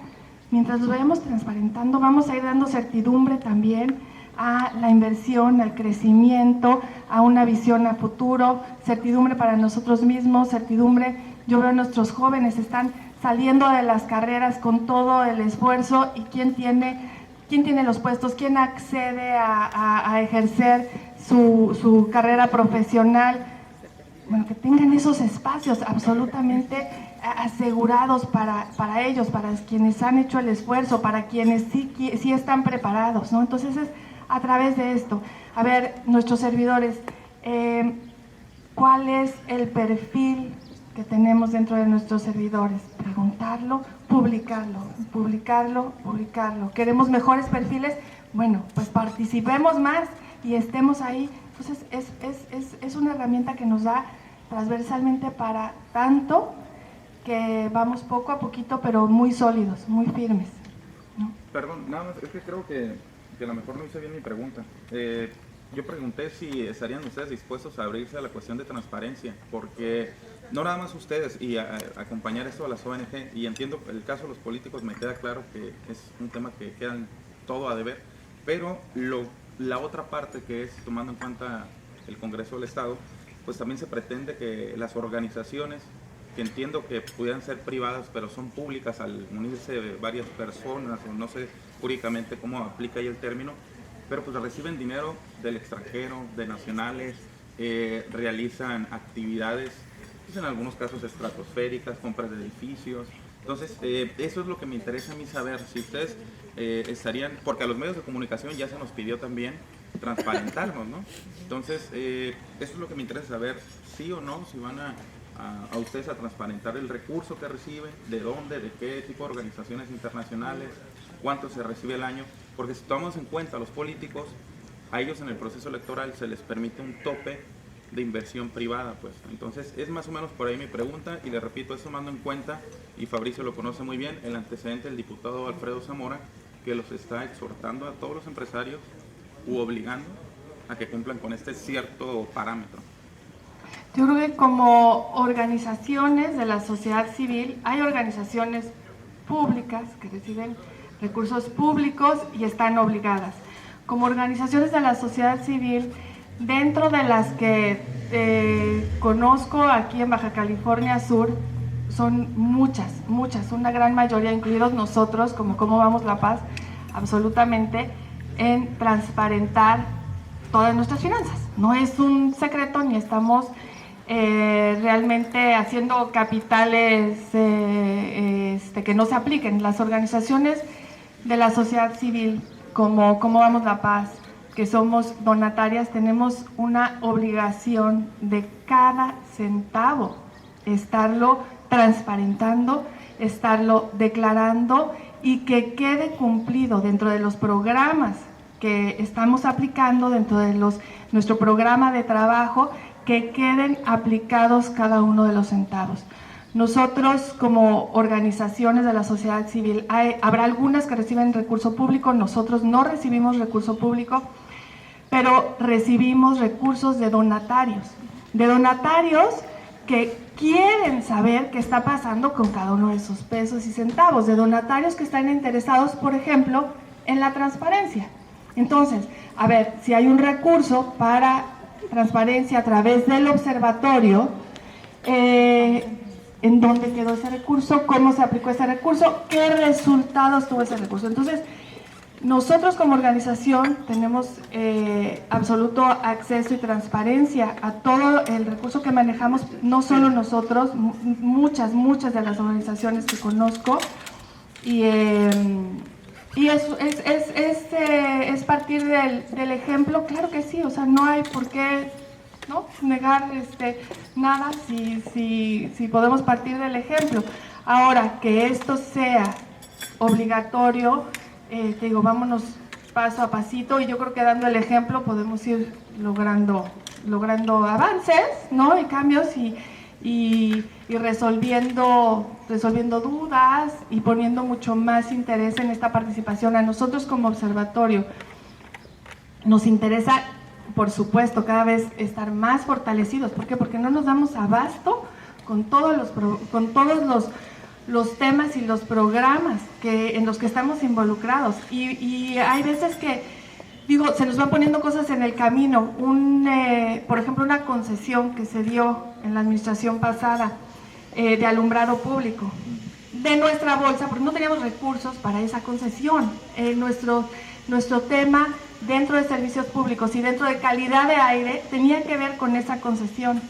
Mientras los vayamos transparentando, vamos a ir dando certidumbre también a la inversión, al crecimiento, a una visión a futuro, certidumbre para nosotros mismos, certidumbre. Yo veo a nuestros jóvenes están saliendo de las carreras con todo el esfuerzo, y quién tiene los puestos, quién accede a ejercer su carrera profesional. Bueno, que tengan esos espacios absolutamente asegurados para ellos, para quienes han hecho el esfuerzo, para quienes sí están preparados, ¿no? Entonces es a través de esto. A ver, nuestros servidores, ¿cuál es el perfil que tenemos dentro de nuestros servidores? Preguntarlo, publicarlo. ¿Queremos mejores perfiles? Bueno, pues participemos más y estemos ahí. Entonces es una herramienta que nos da transversalmente para tanto que vamos poco a poquito, pero muy sólidos, muy firmes, ¿no? Perdón, nada más, es que creo que a lo mejor no hice bien mi pregunta. Yo pregunté si estarían ustedes dispuestos a abrirse a la cuestión de transparencia, porque no nada más ustedes y acompañar esto a las ONG, y entiendo el caso de los políticos, me queda claro que es un tema que quedan todo a deber, pero la otra parte, que es tomando en cuenta el Congreso del Estado, pues también se pretende que las organizaciones, que entiendo que pudieran ser privadas, pero son públicas al unirse varias personas, o no sé jurídicamente cómo aplica ahí el término, pero pues reciben dinero del extranjero, de nacionales, realizan actividades, pues en algunos casos estratosféricas, compras de edificios. Entonces, eso es lo que me interesa a mí saber, si ustedes estarían, porque a los medios de comunicación ya se nos pidió también transparentarnos, ¿no? Entonces, eso es lo que me interesa saber, sí o no, si van a ustedes a transparentar el recurso que reciben, de dónde, de qué tipo de organizaciones internacionales, cuánto se recibe al año, porque si tomamos en cuenta a los políticos, a ellos en el proceso electoral se les permite un tope de inversión privada, pues. Entonces es más o menos por ahí mi pregunta, y le repito, es tomando en cuenta, y Fabricio lo conoce muy bien, el antecedente del diputado Alfredo Zamora, que los está exhortando a todos los empresarios u obligando a que cumplan con este cierto parámetro. Yo creo que como organizaciones de la sociedad civil, hay organizaciones públicas que reciben recursos públicos y están obligadas. Como organizaciones de la sociedad civil, dentro de las que conozco aquí en Baja California Sur, son muchas, una gran mayoría, incluidos nosotros, como Cómo Vamos La Paz, absolutamente, en transparentar todas nuestras finanzas. No es un secreto, ni estamos realmente haciendo capitales que no se apliquen. Las organizaciones de la sociedad civil, como Cómo Vamos La Paz, que somos donatarias, tenemos una obligación de cada centavo estarlo transparentando, estarlo declarando, y que quede cumplido dentro de los programas que estamos aplicando dentro de nuestro programa de trabajo, que queden aplicados cada uno de los centavos. Nosotros, como organizaciones de la sociedad civil, habrá algunas que reciben recurso público, nosotros no recibimos recurso público, pero recibimos recursos de donatarios que quieren saber qué está pasando con cada uno de esos pesos y centavos, de donatarios que están interesados, por ejemplo, en la transparencia. Entonces, a ver, si hay un recurso para transparencia a través del observatorio, ¿en dónde quedó ese recurso? ¿Cómo se aplicó ese recurso? ¿Qué resultados tuvo ese recurso? Entonces, nosotros como organización tenemos absoluto acceso y transparencia a todo el recurso que manejamos, no solo nosotros, muchas de las organizaciones que conozco, y es partir del ejemplo. Claro que sí, o sea, no hay por qué, ¿no?, negar nada si podemos partir del ejemplo. Ahora, que esto sea obligatorio, te digo, vámonos paso a pasito, y yo creo que dando el ejemplo podemos ir logrando avances, ¿no?, y cambios, y resolviendo dudas, y poniendo mucho más interés en esta participación. A nosotros como observatorio nos interesa, por supuesto, cada vez estar más fortalecidos. ¿Por qué? Porque no nos damos abasto con todos los temas y los programas en los que estamos involucrados, y hay veces que, digo, se nos van poniendo cosas en el camino. Por ejemplo, una concesión que se dio en la administración pasada de alumbrado público, de nuestra bolsa, porque no teníamos recursos para esa concesión. Nuestro tema dentro de servicios públicos y dentro de calidad de aire tenía que ver con esa concesión.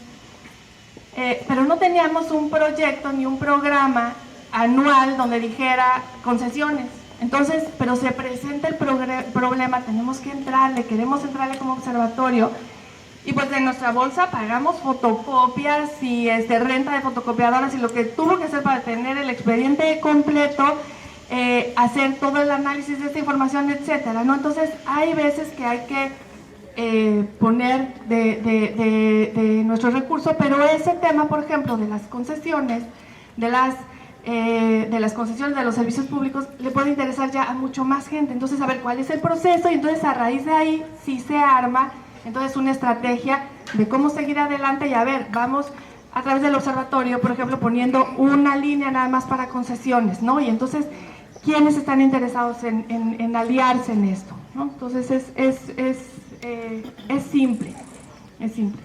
Pero no teníamos un proyecto ni un programa anual donde dijera concesiones. Entonces, pero se presenta el problema, tenemos que entrarle, queremos entrarle como observatorio, y pues de nuestra bolsa pagamos fotocopias y renta de fotocopiadoras y lo que tuvo que hacer para tener el expediente completo, hacer todo el análisis de esta información, etcétera, ¿no? Entonces, hay veces que hay que poner de nuestro recurso, pero ese tema, por ejemplo, de las concesiones, de las concesiones de los servicios públicos, le puede interesar ya a mucho más gente. Entonces, a ver cuál es el proceso, y entonces a raíz de ahí sí se arma entonces una estrategia de cómo seguir adelante. Y a ver, vamos a través del observatorio, por ejemplo, poniendo una línea nada más para concesiones, ¿no? Y entonces, ¿quiénes están interesados en aliarse en esto, ¿no? Entonces, es simple, es simple.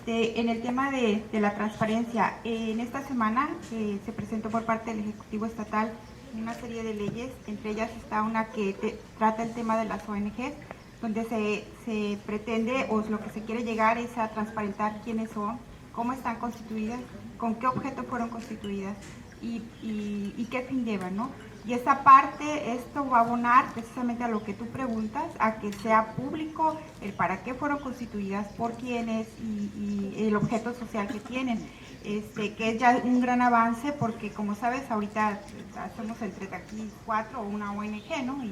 En el tema de la transparencia, en esta semana se presentó por parte del Ejecutivo Estatal una serie de leyes, entre ellas está una que trata el tema de las ONGs, donde se pretende, o lo que se quiere llegar es a transparentar quiénes son, cómo están constituidas, con qué objeto fueron constituidas y qué fin llevan, ¿no? Y esta parte, esto va a abonar precisamente a lo que tú preguntas, a que sea público el para qué fueron constituidas, por quiénes y el objeto social que tienen, que es ya un gran avance, porque como sabes, ahorita hacemos entre aquí 4 o una ONG, ¿no?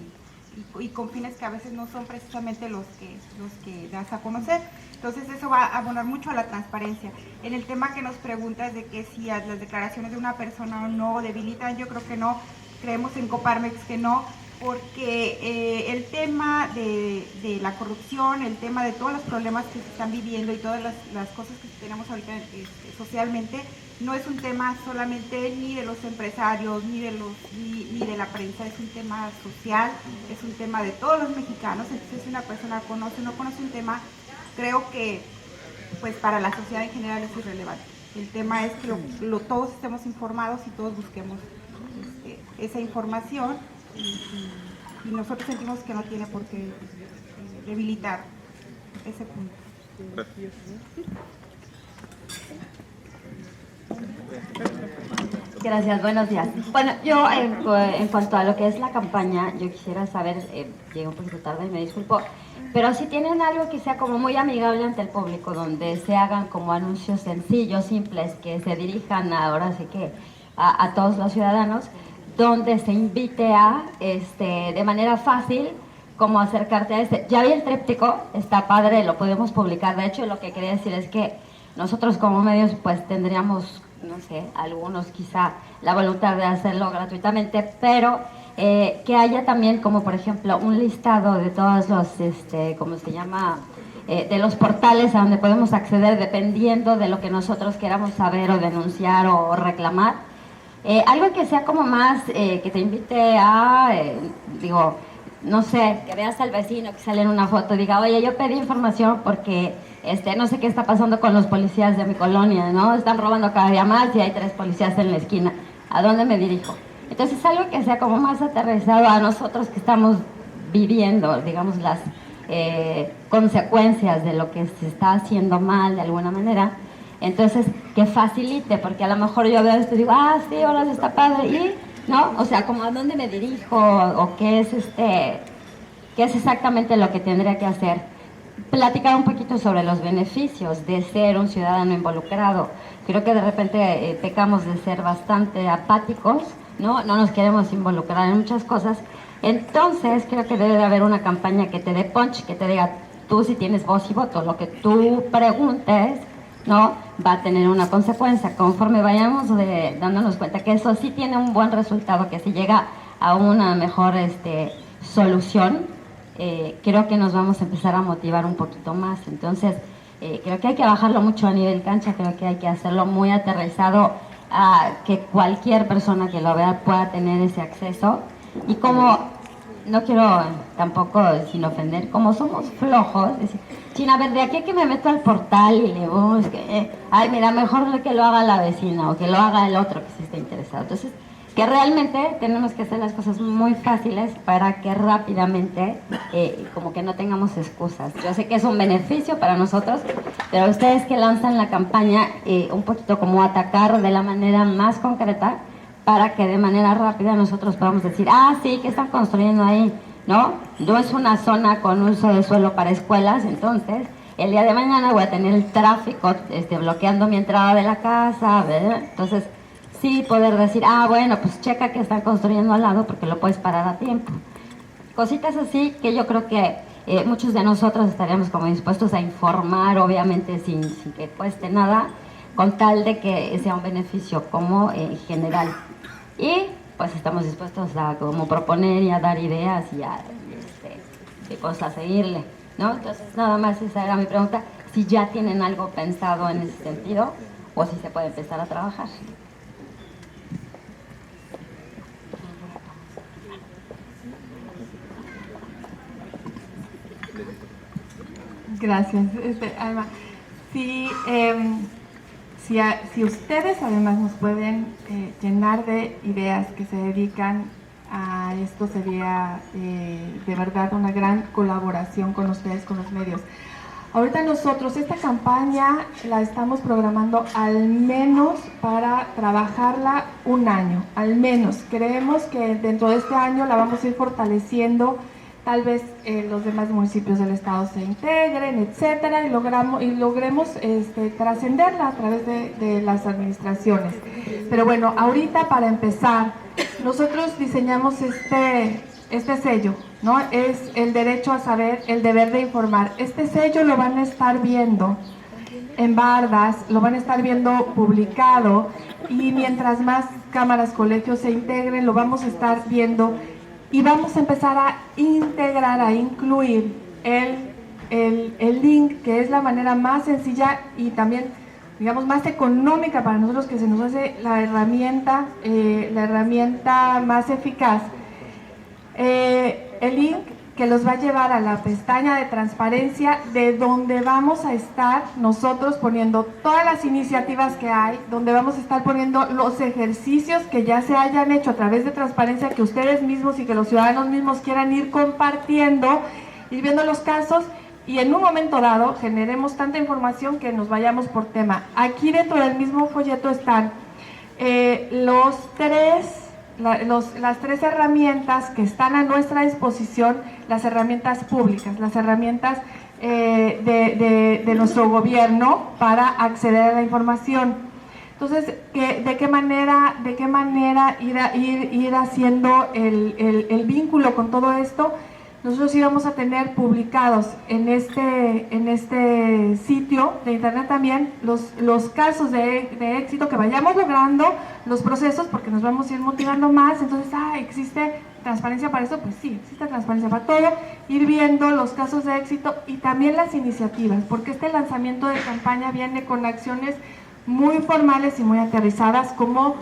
Y con fines que a veces no son precisamente los que das a conocer. Entonces eso va a abonar mucho a la transparencia. En el tema que nos preguntas de que si las declaraciones de una persona o no debilitan, yo creo que no. Creemos en Coparmex que no, porque el tema de la corrupción, el tema de todos los problemas que se están viviendo y todas las cosas que tenemos ahorita socialmente, no es un tema solamente ni de los empresarios, ni de la prensa, es un tema social, es un tema de todos los mexicanos. Entonces, si una persona conoce o no conoce un tema, creo que pues para la sociedad en general es irrelevante. El tema es que todos estemos informados y todos busquemos esa información, y nosotros sentimos que no tiene por qué debilitar ese punto. Gracias, buenos días. Bueno, yo en cuanto a lo que es la campaña, yo quisiera saber, llegué un poquito tarde y me disculpo, pero si tienen algo que sea como muy amigable ante el público, donde se hagan como anuncios sencillos, simples, que se dirijan ahora sí que a todos los ciudadanos, donde se invite a, de manera fácil, como acercarte a Ya vi el tríptico, está padre, lo podemos publicar. De hecho, lo que quería decir es que nosotros como medios pues tendríamos, no sé, algunos quizá la voluntad de hacerlo gratuitamente, pero que haya también como por ejemplo un listado de todos los, ¿cómo se llama?, de los portales a donde podemos acceder dependiendo de lo que nosotros queramos saber o denunciar o reclamar. Algo que sea como más, que te invite a, digo, no sé, que veas al vecino que sale en una foto y diga, oye, yo pedí información porque no sé qué está pasando con los policías de mi colonia, ¿no? Están robando cada día más y hay 3 policías en la esquina. ¿A dónde me dirijo? Entonces, algo que sea como más aterrizado a nosotros que estamos viviendo, digamos, las consecuencias de lo que se está haciendo mal de alguna manera. Entonces, que facilite, porque a lo mejor yo veo esto y digo, ah, sí, ahora está padre, y, ¿no? O sea, como a dónde me dirijo, o qué es qué es exactamente lo que tendría que hacer. Platicar un poquito sobre los beneficios de ser un ciudadano involucrado. Creo que de repente pecamos de ser bastante apáticos, ¿no? No nos queremos involucrar en muchas cosas. Entonces, creo que debe de haber una campaña que te dé punch, que te diga, tú si tienes voz y voto, lo que tú preguntes, ¿no?, va a tener una consecuencia. Conforme vayamos dándonos cuenta que eso sí tiene un buen resultado, que si llega a una mejor solución, creo que nos vamos a empezar a motivar un poquito más. Entonces, creo que hay que bajarlo mucho a nivel cancha, creo que hay que hacerlo muy aterrizado a que cualquier persona que lo vea pueda tener ese acceso. Y como, no quiero tampoco sin ofender, como somos flojos, decir, China, a ver, de aquí que me meto al portal y le busque, ay, mira, mejor que lo haga la vecina o que lo haga el otro que sí está interesado. Entonces, que realmente tenemos que hacer las cosas muy fáciles para que rápidamente, como que no tengamos excusas. Yo sé que es un beneficio para nosotros, pero ustedes que lanzan la campaña, un poquito como atacar de la manera más concreta, para que de manera rápida nosotros podamos decir, ah, sí, ¿qué están construyendo ahí? ¿No? No es una zona con uso de suelo para escuelas, entonces el día de mañana voy a tener el tráfico bloqueando mi entrada de la casa, ¿verdad? Entonces, sí poder decir, ah, bueno, pues checa que están construyendo al lado porque lo puedes parar a tiempo. Cositas así que yo creo que muchos de nosotros estaríamos como dispuestos a informar, obviamente sin que cueste nada, con tal de que sea un beneficio como general. Y pues estamos dispuestos a como proponer y a dar ideas y a pues a seguirle, ¿no? Entonces nada más esa era mi pregunta, si ya tienen algo pensado en ese sentido o si se puede empezar a trabajar. Gracias, Alma. Si ustedes además nos pueden llenar de ideas que se dedican a esto, sería de verdad una gran colaboración con ustedes, con los medios. Ahorita nosotros esta campaña la estamos programando al menos para trabajarla un año, al menos. Creemos que dentro de este año la vamos a ir fortaleciendo. Tal vez los demás municipios del estado se integren, etcétera, y logremos trascenderla a través de las administraciones. Pero bueno, ahorita para empezar, nosotros diseñamos este sello, ¿no? Es el derecho a saber, el deber de informar. Este sello lo van a estar viendo en bardas, lo van a estar viendo publicado, y mientras más cámaras, colegios se integren, lo vamos a estar viendo. Y vamos a empezar a integrar, a incluir el link, que es la manera más sencilla y también, digamos, más económica para nosotros, que se nos hace la herramienta más eficaz. El link que los va a llevar a la pestaña de transparencia, de donde vamos a estar nosotros poniendo todas las iniciativas que hay, donde vamos a estar poniendo los ejercicios que ya se hayan hecho a través de transparencia, que ustedes mismos y que los ciudadanos mismos quieran ir compartiendo, ir viendo los casos, y en un momento dado generemos tanta información que nos vayamos por tema. Aquí dentro del mismo folleto están las tres herramientas que están a nuestra disposición, las herramientas públicas, las herramientas de nuestro gobierno para acceder a la información. Entonces, ¿de qué manera ir haciendo el vínculo con todo esto? Nosotros íbamos a tener publicados en este sitio de internet también los casos de éxito que vayamos logrando, los procesos, porque nos vamos a ir motivando más. Entonces, ¿existe transparencia para esto? Pues sí, existe transparencia para todo. Ir viendo los casos de éxito y también las iniciativas, porque este lanzamiento de campaña viene con acciones muy formales y muy aterrizadas, como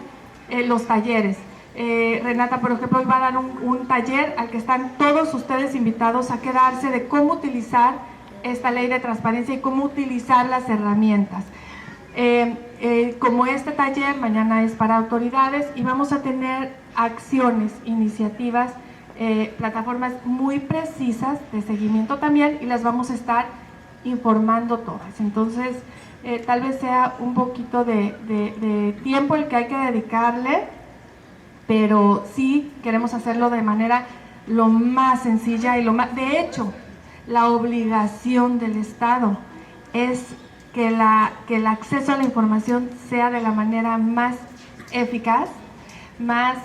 los talleres. Renata, por ejemplo, hoy va a dar un taller al que están todos ustedes invitados a quedarse, de cómo utilizar esta ley de transparencia y cómo utilizar las herramientas. Como este taller mañana es para autoridades, y vamos a tener acciones, iniciativas, plataformas muy precisas de seguimiento también, y las vamos a estar informando todas. Entonces, tal vez sea un poquito de tiempo el que hay que dedicarle, pero sí queremos hacerlo de manera lo más sencilla y de hecho, la obligación del Estado es que el acceso a la información sea de la manera más eficaz, más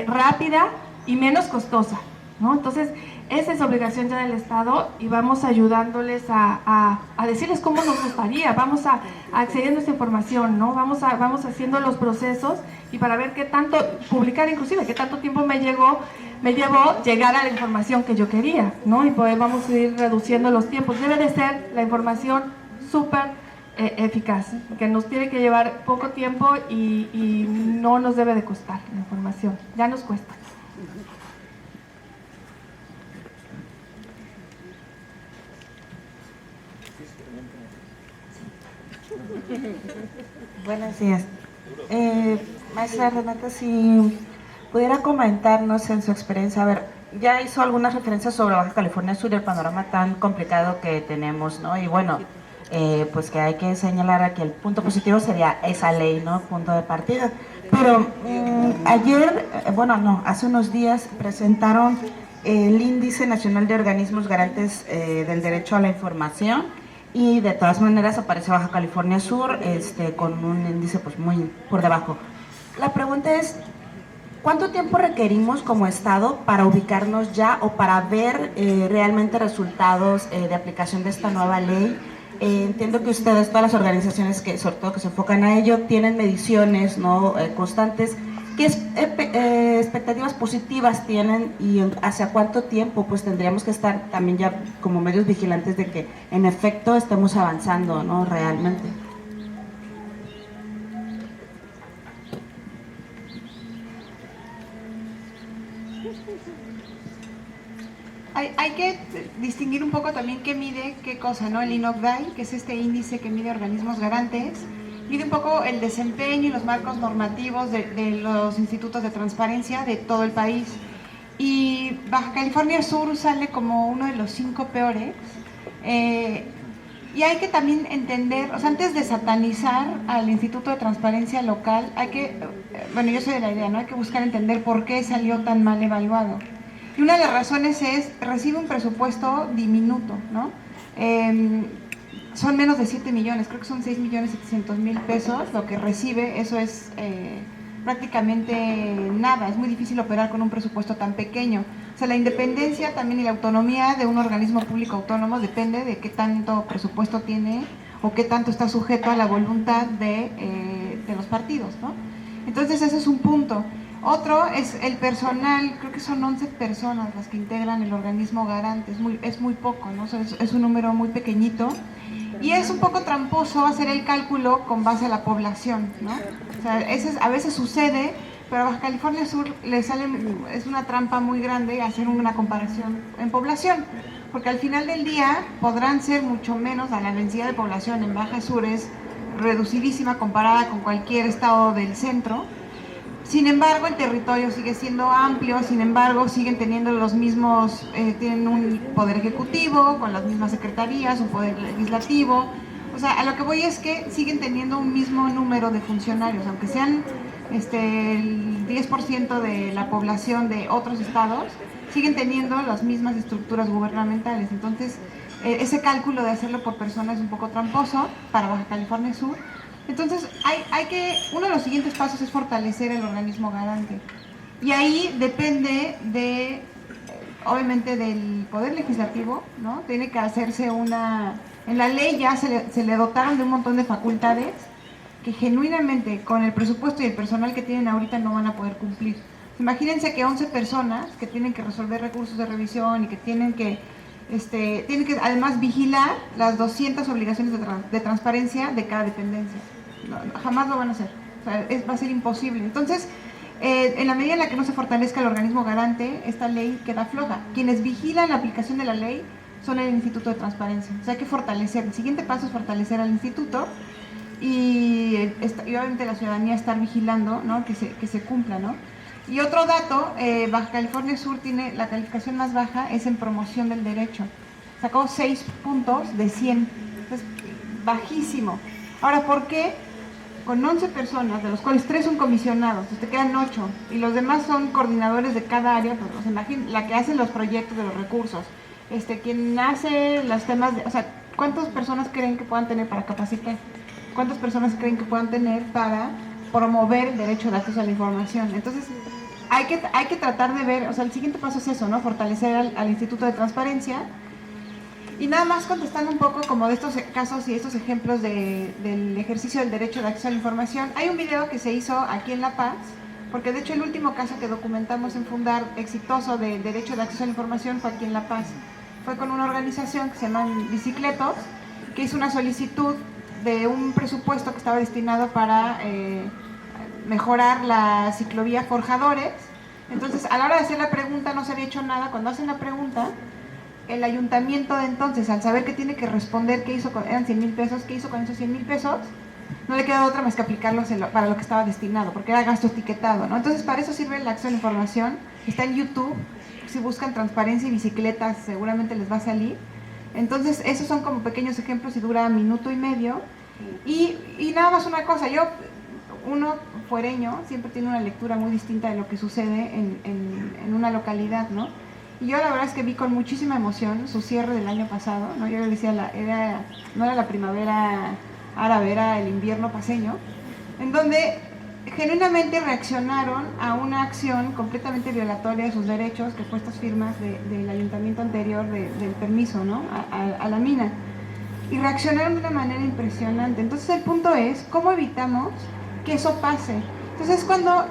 rápida y menos costosa, ¿no? Entonces, esa es obligación ya del Estado, y vamos ayudándoles a decirles cómo nos gustaría, vamos accediendo a esta información, ¿no? Vamos haciendo los procesos, y para ver qué tanto, publicar inclusive, qué tanto tiempo me llevó llegar a la información que yo quería, ¿no? Y vamos a ir reduciendo los tiempos. Debe de ser la información súper eficaz, que nos tiene que llevar poco tiempo y no nos debe de costar la información, ya nos cuesta. Buenos días. Maestra Renata, si pudiera comentarnos en su experiencia, a ver, ya hizo algunas referencias sobre Baja California Sur y el panorama tan complicado que tenemos, ¿no? Y bueno, pues que hay que señalar que el punto positivo sería esa ley, ¿no? Punto de partida. Pero hace unos días presentaron el Índice Nacional de Organismos Garantes del Derecho a la Información, y de todas maneras aparece Baja California Sur con un índice pues muy por debajo. La pregunta es, ¿cuánto tiempo requerimos como Estado para ubicarnos ya o para ver realmente resultados de aplicación de esta nueva ley? Entiendo que ustedes, todas las organizaciones que sobre todo que se enfocan a ello, tienen mediciones, ¿no? Constantes. ¿Qué expectativas positivas tienen y hacia cuánto tiempo pues tendríamos que estar también ya como medios vigilantes de que en efecto estemos avanzando, ¿no? Realmente? Hay que distinguir un poco también qué mide qué cosa, ¿no? El INOCDAI, que es este índice que mide organismos garantes, mide un poco el desempeño y los marcos normativos de los institutos de transparencia de todo el país. Y Baja California Sur sale como uno de los 5 peores. Y hay que también entender, o sea, antes de satanizar al Instituto de Transparencia local, yo soy de la idea, ¿no? Hay que buscar entender por qué salió tan mal evaluado. Y una de las razones es, recibe un presupuesto diminuto, ¿no? Son menos de 7 millones, creo que son 6.700.000 pesos lo que recibe. Eso es prácticamente nada, es muy difícil operar con un presupuesto tan pequeño. O sea, la independencia también y la autonomía de un organismo público autónomo depende de qué tanto presupuesto tiene o qué tanto está sujeto a la voluntad de los partidos, ¿no? Entonces ese es un punto. Otro es el personal, creo que son 11 personas las que integran el organismo garante, es muy poco, ¿no? O sea, es un número muy pequeñito. Y es un poco tramposo hacer el cálculo con base a la población, ¿no? O sea, a veces sucede, pero a Baja California Sur es una trampa muy grande hacer una comparación en población, porque al final del día podrán ser mucho menos, a la densidad de población en Baja Sur es reducidísima comparada con cualquier estado del centro. Sin embargo, el territorio sigue siendo amplio, sin embargo, siguen teniendo los mismos, tienen un poder ejecutivo, con las mismas secretarías, un poder legislativo. O sea, a lo que voy es que siguen teniendo un mismo número de funcionarios, aunque sean el 10% de la población de otros estados, siguen teniendo las mismas estructuras gubernamentales. Entonces, ese cálculo de hacerlo por persona es un poco tramposo para Baja California Sur. Entonces, uno de los siguientes pasos es fortalecer el organismo garante. Y ahí depende de, obviamente, del Poder Legislativo, ¿no? Tiene que hacerse en la ley ya se le dotaron de un montón de facultades que genuinamente con el presupuesto y el personal que tienen ahorita no van a poder cumplir. Imagínense que 11 personas que tienen que resolver recursos de revisión y que tienen que además vigilar las 200 obligaciones de transparencia de cada dependencia. No, jamás lo van a hacer, o sea, va a ser imposible. Entonces, en la medida en la que no se fortalezca el organismo garante, esta ley queda floja. Quienes vigilan la aplicación de la ley son el Instituto de Transparencia. O sea, hay que fortalecer. El siguiente paso es fortalecer al instituto y obviamente la ciudadanía estar vigilando, ¿no? que se cumpla, ¿no? Y otro dato, Baja California Sur tiene la calificación más baja, es en promoción del derecho. Sacó 6 puntos de 100. Entonces, bajísimo. Ahora, ¿por qué? Con 11 personas, de los cuales 3 son comisionados, te quedan 8, y los demás son coordinadores de cada área, pues, o sea, la que hace los proyectos de los recursos, quien hace los temas, o sea, ¿cuántas personas creen que puedan tener para capacitar? ¿Cuántas personas creen que puedan tener para promover el derecho de acceso a la información? Entonces, hay que tratar de ver, o sea, el siguiente paso es eso, ¿no? Fortalecer al Instituto de Transparencia. Y nada más contestando un poco como de estos casos y estos ejemplos del ejercicio del derecho de acceso a la información. Hay un video que se hizo aquí en La Paz, porque de hecho el último caso que documentamos en Fundar exitoso de derecho de acceso a la información fue aquí en La Paz. Fue con una organización que se llama Bicicletos, que hizo una solicitud de un presupuesto que estaba destinado para mejorar la ciclovía Forjadores. Entonces, a la hora de hacer la pregunta no se había hecho nada. Cuando hacen la pregunta, el ayuntamiento de entonces, al saber que tiene que responder qué hizo eran 100,000 pesos, qué hizo con esos 100,000 pesos, no le queda otra más que aplicarlos para lo que estaba destinado, porque era gasto etiquetado, ¿no? Entonces, para eso sirve el acceso a la información. Está en YouTube. Si buscan transparencia y bicicletas, seguramente les va a salir. Entonces, esos son como pequeños ejemplos y dura 1.5 minutos. Y nada más una cosa, uno fuereño siempre tiene una lectura muy distinta de lo que sucede en una localidad, ¿no? Y yo la verdad es que vi con muchísima emoción su cierre del año pasado, ¿no? Yo le decía, no era la primavera árabe, era el invierno paceño, en donde genuinamente reaccionaron a una acción completamente violatoria de sus derechos, que fue estas firmas del ayuntamiento anterior del permiso, ¿no? a la mina. Y reaccionaron de una manera impresionante. Entonces el punto es, ¿cómo evitamos que eso pase? Entonces cuando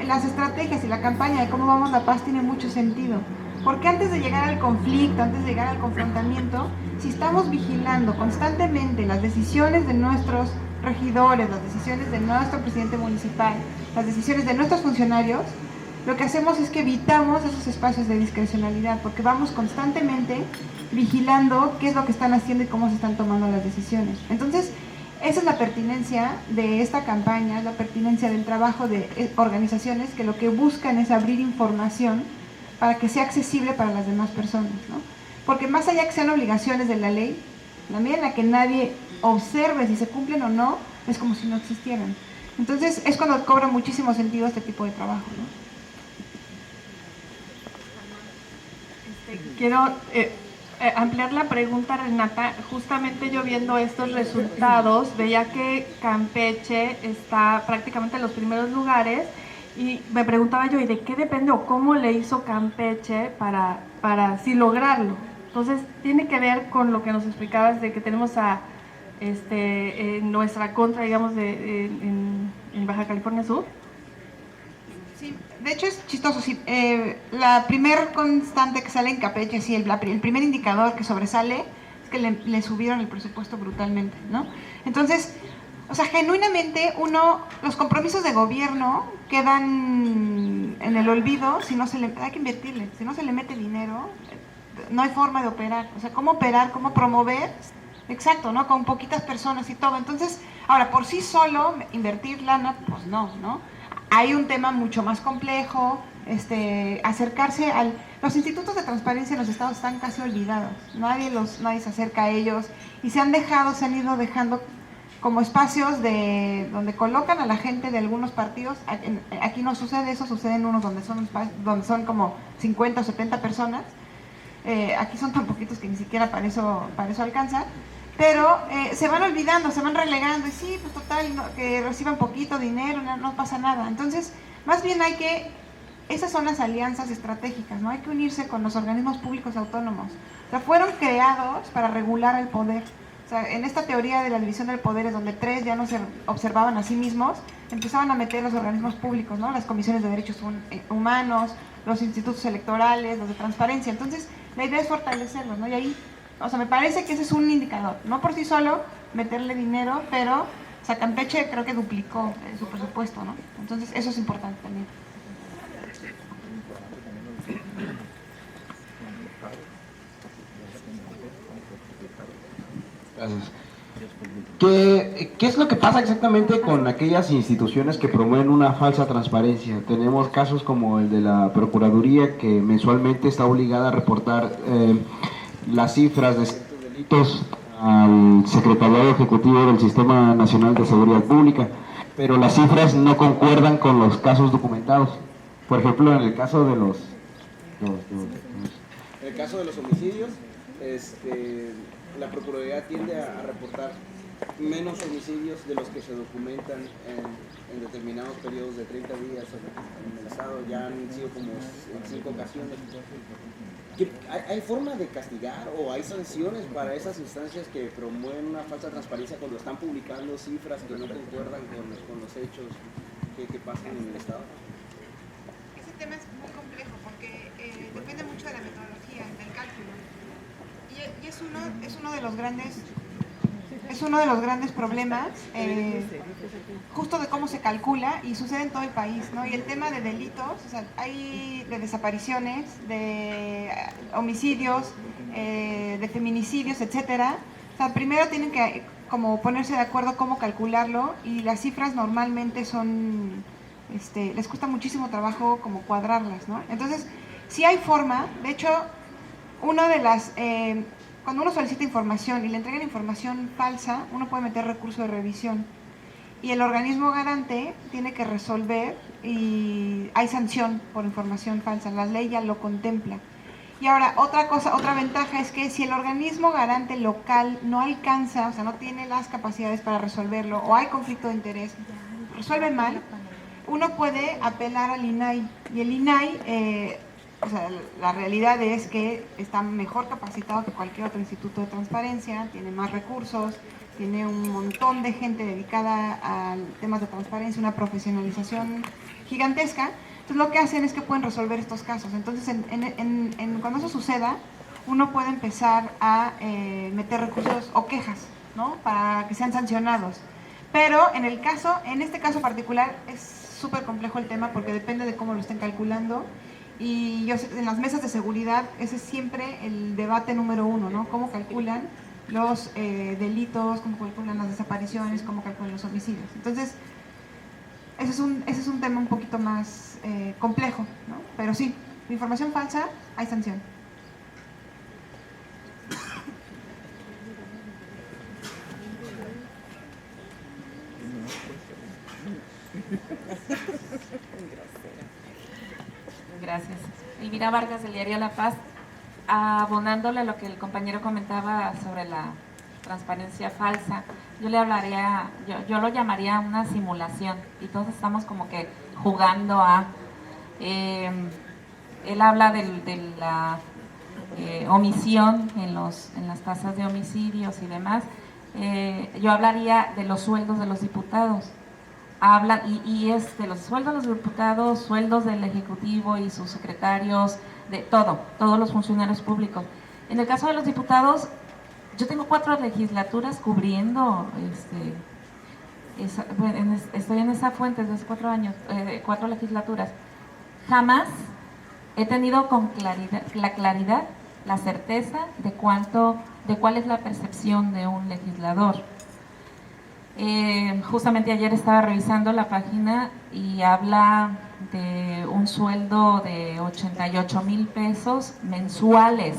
las estrategias y la campaña de cómo vamos la paz tiene mucho sentido. Porque antes de llegar al conflicto, antes de llegar al confrontamiento, si estamos vigilando constantemente las decisiones de nuestros regidores, las decisiones de nuestro presidente municipal, las decisiones de nuestros funcionarios, lo que hacemos es que evitamos esos espacios de discrecionalidad, porque vamos constantemente vigilando qué es lo que están haciendo y cómo se están tomando las decisiones. Entonces, esa es la pertinencia de esta campaña, es la pertinencia del trabajo de organizaciones que lo que buscan es abrir información para que sea accesible para las demás personas, ¿no? Porque más allá que sean obligaciones de la ley, la medida en la que nadie observe si se cumplen o no, es como si no existieran. Entonces es cuando cobra muchísimo sentido este tipo de trabajo, ¿no? Quiero ampliar la pregunta, Renata. Justamente yo viendo estos resultados, veía que Campeche está prácticamente en los primeros lugares. Y me preguntaba yo, ¿y de qué depende o cómo le hizo Campeche para así lograrlo? Entonces, tiene que ver con lo que nos explicabas de que tenemos en nuestra contra, digamos, en Baja California Sur. Sí, de hecho es chistoso, sí. La primer constante que sale en Campeche, sí, el primer indicador que sobresale es que le subieron el presupuesto brutalmente, ¿no? Entonces, o sea, genuinamente los compromisos de gobierno quedan en el olvido si no hay que invertirle, si no se le mete dinero, no hay forma de operar. O sea, ¿cómo operar? ¿Cómo promover? Exacto, ¿no? Con poquitas personas y todo. Entonces, ahora, por sí solo, invertir lana, pues no. Hay un tema mucho más complejo, acercarse los institutos de transparencia en los estados están casi olvidados. Nadie se acerca a ellos y se han ido dejando como espacios donde colocan a la gente de algunos partidos. Aquí no sucede eso, sucede en unos donde son como 50 o 70 personas. Aquí son tan poquitos que ni siquiera para eso alcanza. pero se van olvidando, se van relegando, y sí, pues total, que reciban poquito dinero, no pasa nada. Entonces, más bien esas son las alianzas estratégicas, ¿no? Hay que unirse con los organismos públicos autónomos. O sea, fueron creados para regular el poder. O sea, en esta teoría de la división del poder, es donde tres ya no se observaban a sí mismos, empezaban a meter los organismos públicos, ¿no? Las comisiones de derechos humanos, los institutos electorales, los de transparencia. Entonces, la idea es fortalecerlos, ¿no? Y ahí, o sea, me parece que ese es un indicador. No por sí solo meterle dinero, pero, o sea, Campeche creo que duplicó su presupuesto, ¿no? Entonces, eso es importante también. ¿Qué es lo que pasa exactamente con aquellas instituciones que promueven una falsa transparencia? Tenemos casos como el de la Procuraduría, que mensualmente está obligada a reportar las cifras de ciertos delitos al Secretariado Ejecutivo del Sistema Nacional de Seguridad Pública, pero las cifras no concuerdan con los casos documentados. Por ejemplo, en el caso de los homicidios, la Procuraduría tiende a reportar menos homicidios de los que se documentan en determinados periodos de 30 días en el Estado. Ya han sido como en 5 ocasiones. ¿Hay forma de castigar o hay sanciones para esas instancias que promueven una falsa transparencia cuando están publicando cifras que no concuerdan con los hechos que pasan en el Estado? Ese tema es muy complejo porque depende mucho de la metodología, del cálculo. Y es uno de los grandes problemas, justo de cómo se calcula, y sucede en todo el país, ¿no? Y el tema de delitos, o sea, hay de desapariciones, de homicidios, de feminicidios, etcétera. O sea, primero tienen que como ponerse de acuerdo cómo calcularlo, y las cifras normalmente son, les cuesta muchísimo trabajo como cuadrarlas, ¿no? Entonces, sí hay forma. De hecho, cuando uno solicita información y le entregan información falsa, uno puede meter recurso de revisión. Y el organismo garante tiene que resolver, y hay sanción por información falsa. La ley ya lo contempla. Y ahora, otra ventaja es que si el organismo garante local no alcanza, o sea, no tiene las capacidades para resolverlo, o hay conflicto de interés, resuelve mal, uno puede apelar al INAI. Y el INAI... o sea, la realidad es que está mejor capacitado que cualquier otro instituto de transparencia, tiene más recursos, tiene un montón de gente dedicada a temas de transparencia, una profesionalización gigantesca. Entonces lo que hacen es que pueden resolver estos casos. Entonces cuando eso suceda, uno puede empezar a meter recursos o quejas, ¿no? Para que sean sancionados. Pero en este caso particular es súper complejo el tema porque depende de cómo lo estén calculando. Y en las mesas de seguridad, ese es siempre el debate número uno, ¿no? Cómo calculan los delitos, cómo calculan las desapariciones, cómo calculan los homicidios. Entonces, ese es un tema un poquito más complejo, ¿no? Pero sí, información falsa, hay sanción. Gracias. Elvira Vargas, del diario La Paz. Abonándole a lo que el compañero comentaba sobre la transparencia falsa, yo lo llamaría una simulación, y todos estamos como que jugando a... él habla de la omisión en las tasas de homicidios y demás. Yo hablaría de los sueldos de los diputados. Es de los sueldos de los diputados, sueldos del Ejecutivo y sus secretarios, de todos los funcionarios públicos. En el caso de los diputados, yo tengo 4 legislaturas cubriendo, estoy en esa fuente desde hace 4 años, 4 legislaturas. Jamás he tenido con claridad, la certeza de cuál es la percepción de un legislador. Justamente ayer estaba revisando la página y habla de un sueldo de 88,000 pesos mensuales.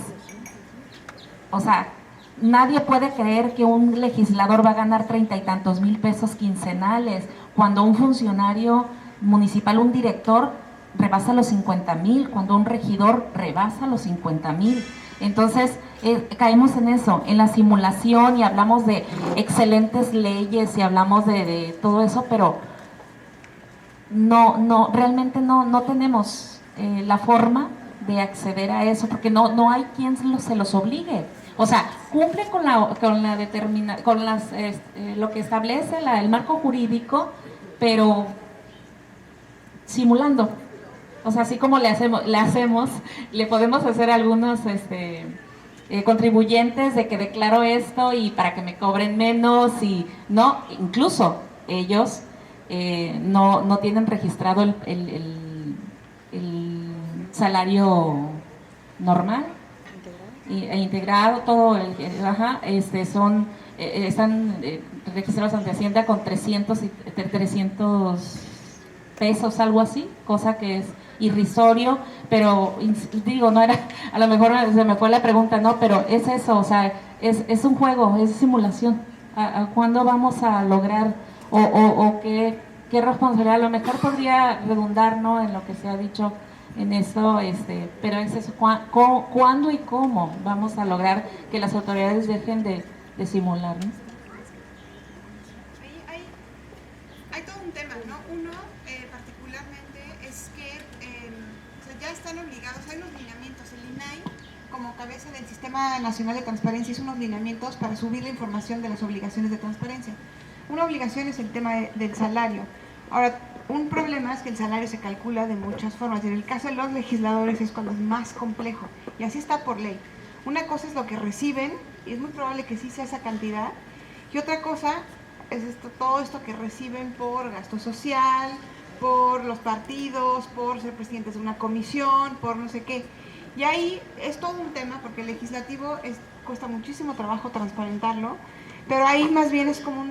O sea, nadie puede creer que un legislador va a ganar 30 y tantos mil pesos quincenales, cuando un funcionario municipal, un director, rebasa los 50,000, cuando un regidor rebasa los 50,000. Entonces, caemos en eso, en la simulación, y hablamos de excelentes leyes y hablamos de todo eso, pero realmente no tenemos la forma de acceder a eso, porque no hay quien se los obligue. O sea, cumple con lo que establece el marco jurídico, pero simulando. O sea, así como le podemos hacer algunos contribuyentes de que declaro esto y para que me cobren menos, y no, incluso ellos no tienen registrado el salario normal e integrado, todo están registrados ante Hacienda con 300 pesos, algo así, cosa que es irrisorio, pero digo, no era, a lo mejor se me fue la pregunta, no, pero es eso, o sea, es un juego, es simulación. ¿A cuándo vamos a lograr o qué responsabilidad? A lo mejor podría redundar, ¿no?, en lo que se ha dicho en eso, pero es eso, ¿cuándo y cómo vamos a lograr que las autoridades dejen de simular, ¿no? Hay todo un tema, ¿no? Uno, particularmente, es que ya están obligados, hay unos lineamientos, el INAI, como cabeza del Sistema Nacional de Transparencia, hizo unos lineamientos para subir la información de las obligaciones de transparencia. Una obligación es el tema del salario. Ahora, un problema es que el salario se calcula de muchas formas. En el caso de los legisladores es cuando es más complejo, y así está por ley. Una cosa es lo que reciben, y es muy probable que sí sea esa cantidad, y otra cosa es todo esto que reciben por gasto social, por los partidos, por ser presidentes de una comisión, por no sé qué. Y ahí es todo un tema, porque el legislativo cuesta muchísimo trabajo transparentarlo, pero ahí más bien es como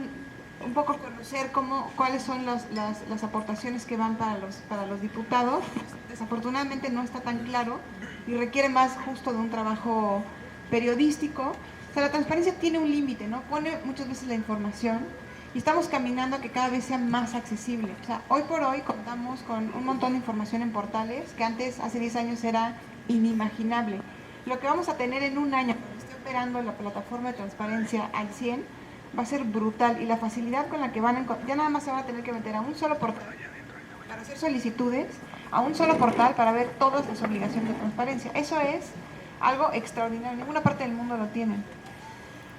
un poco conocer cuáles son las aportaciones que van para los diputados. Desafortunadamente no está tan claro y requiere más justo de un trabajo periodístico. O sea, la transparencia tiene un límite, ¿no? Pone muchas veces la información y estamos caminando a que cada vez sea más accesible. O sea, hoy por hoy contamos con un montón de información en portales que antes, hace 10 años, era inimaginable. Lo que vamos a tener en un año, cuando esté operando la plataforma de transparencia al 100%, va a ser brutal, y la facilidad con la que ya nada más se van a tener que meter a un solo portal para hacer solicitudes, a un solo portal para ver todas las obligaciones de transparencia. Eso es algo extraordinario, ninguna parte del mundo lo tienen.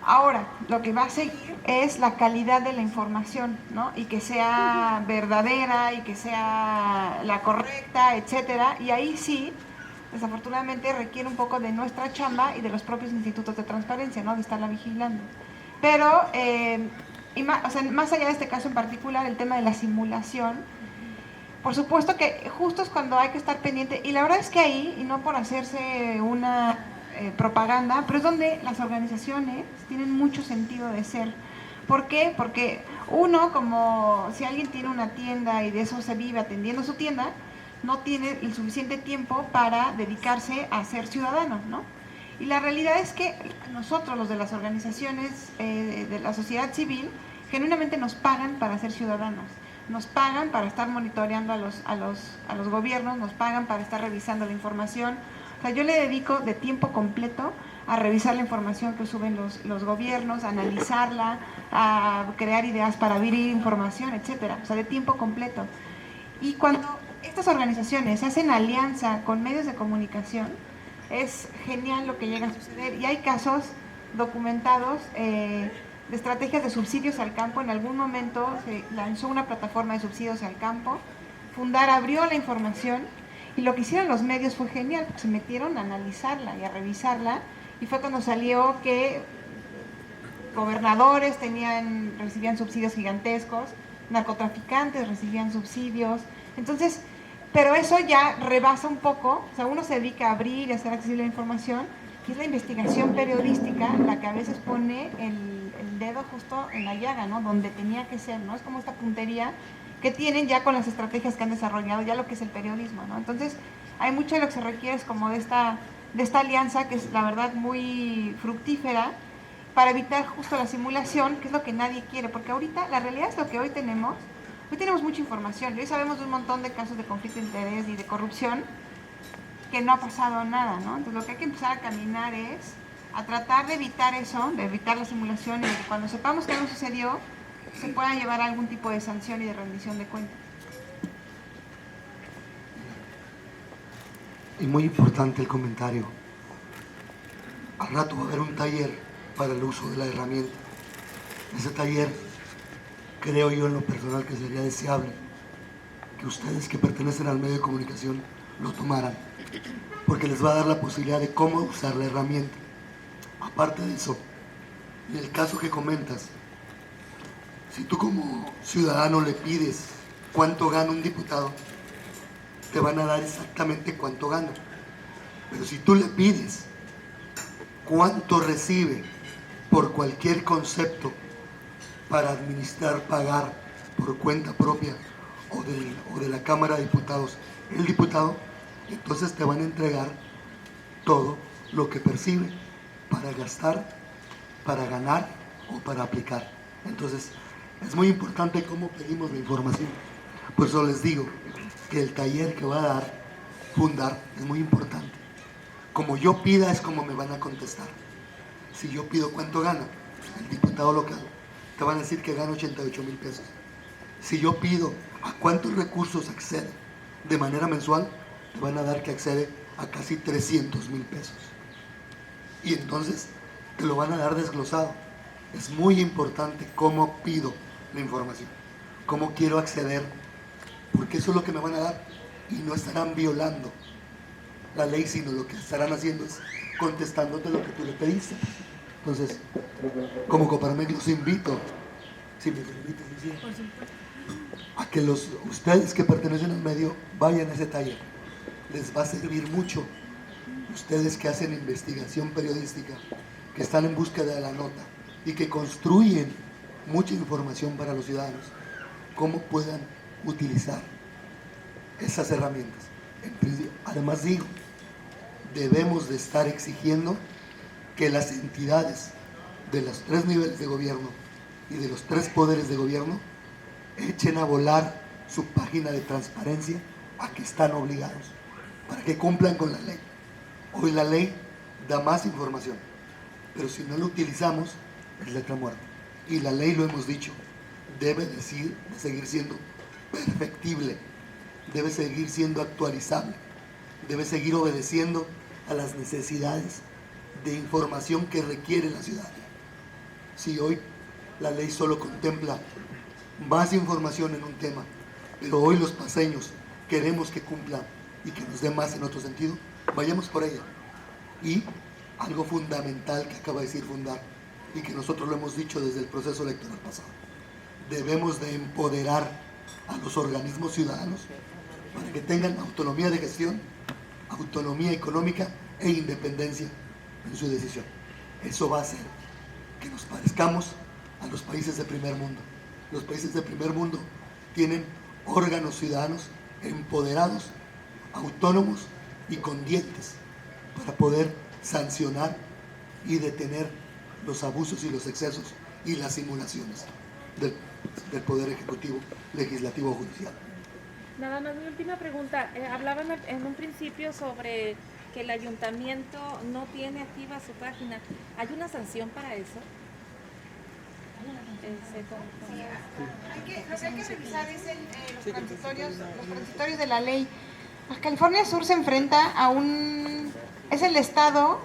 Ahora, lo que va a seguir es la calidad de la información, ¿no? Y que sea verdadera y que sea la correcta, etcétera, y ahí sí, desafortunadamente requiere un poco de nuestra chamba y de los propios institutos de transparencia, ¿no?, de estarla vigilando. Pero, más allá de este caso en particular, el tema de la simulación, por supuesto que justo es cuando hay que estar pendiente, y la verdad es que ahí, y no por hacerse una propaganda, pero es donde las organizaciones tienen mucho sentido de ser. ¿Por qué? Porque uno, como si alguien tiene una tienda y de eso se vive atendiendo su tienda, no tiene el suficiente tiempo para dedicarse a ser ciudadano, ¿no? Y la realidad es que nosotros, los de las organizaciones de la sociedad civil, genuinamente nos pagan para ser ciudadanos. Nos pagan para estar monitoreando a los gobiernos, nos pagan para estar revisando la información. O sea, yo le dedico de tiempo completo a revisar la información que suben los gobiernos, a analizarla, a crear ideas para abrir información, etcétera. O sea, de tiempo completo. Y cuando estas organizaciones hacen alianza con medios de comunicación, es genial lo que llega a suceder, y hay casos documentados de estrategias de subsidios al campo. En algún momento se lanzó una plataforma de subsidios al campo, Fundar abrió la información, y lo que hicieron los medios fue genial, porque se metieron a analizarla y a revisarla, y fue cuando salió que gobernadores recibían subsidios gigantescos, narcotraficantes recibían subsidios. Entonces, pero eso ya rebasa un poco, o sea, uno se dedica a abrir y a hacer accesible la información, y es la investigación periodística la que a veces pone el dedo justo en la llaga, ¿no?, donde tenía que ser, ¿no? Es como esta puntería que tienen ya con las estrategias que han desarrollado, ya lo que es el periodismo, ¿no? Entonces, hay mucho de lo que se requiere es como de esta alianza, que es la verdad muy fructífera, para evitar justo la simulación, que es lo que nadie quiere, porque ahorita la realidad es lo que hoy tenemos mucha información, y hoy sabemos de un montón de casos de conflicto de interés y de corrupción, que no ha pasado nada, ¿no? Entonces lo que hay que empezar a caminar es a tratar de evitar eso, de evitar la simulación y de que cuando sepamos que algo sucedió, se pueda llevar a algún tipo de sanción y de rendición de cuentas. Y muy importante el comentario. Al rato va a haber un taller para el uso de la herramienta. Ese taller, creo yo en lo personal que sería deseable que ustedes que pertenecen al medio de comunicación lo tomaran, porque les va a dar la posibilidad de cómo usar la herramienta. Aparte de eso, en el caso que comentas, si tú como ciudadano le pides cuánto gana un diputado, te van a dar exactamente cuánto gana. Pero si tú le pides cuánto recibe por cualquier concepto para administrar, pagar por cuenta propia o de la Cámara de Diputados, el diputado, entonces te van a entregar todo lo que percibe para gastar, para ganar o para aplicar. Entonces, es muy importante cómo pedimos la información. Por eso les digo que el taller que va a dar Fundar es muy importante. Como yo pida es como me van a contestar. Si yo pido cuánto gana el diputado local, te van a decir que gana 88,000 pesos. Si yo pido a cuántos recursos accede de manera mensual, te van a dar que accede a casi 300,000 pesos. Y entonces te lo van a dar desglosado. Es muy importante cómo pido la información, cómo quiero acceder, porque eso es lo que me van a dar y no estarán violando la ley, sino lo que estarán haciendo es contestándote lo que tú le pediste. Entonces, como Coparmex los invito, si me permites, Lucía, a que ustedes que pertenecen al medio vayan a ese taller. Les va a servir mucho. Ustedes que hacen investigación periodística, que están en búsqueda de la nota y que construyen mucha información para los ciudadanos, cómo puedan utilizar esas herramientas. Además digo, debemos de estar exigiendo que las entidades de los 3 niveles de gobierno y de los 3 poderes de gobierno echen a volar su página de transparencia a que están obligados, para que cumplan con la ley. Hoy la ley da más información, pero si no lo utilizamos es letra muerta. Y la ley, lo hemos dicho, debe de seguir siendo perfectible, debe seguir siendo actualizable, debe seguir obedeciendo a las necesidades de información que requiere la ciudadanía. Si hoy la ley solo contempla más información en un tema, pero hoy los paseños queremos que cumpla y que nos dé más en otro sentido, vayamos por ella. Y algo fundamental que acaba de decir Fundar, y que nosotros lo hemos dicho desde el proceso electoral pasado, debemos de empoderar a los organismos ciudadanos para que tengan autonomía de gestión, autonomía económica e independencia en su decisión. Eso va a hacer que nos parezcamos a los países de primer mundo. Los países de primer mundo tienen órganos ciudadanos empoderados, autónomos y con dientes para poder sancionar y detener los abusos y los excesos y las simulaciones del Poder Ejecutivo, Legislativo o Judicial. Nada más, mi última pregunta. Hablaban en un principio sobre que el ayuntamiento no tiene activa su página. ¿Hay una sanción para eso? Lo que hay que revisar es los transitorios de la ley. Baja California Sur se enfrenta a es el estado,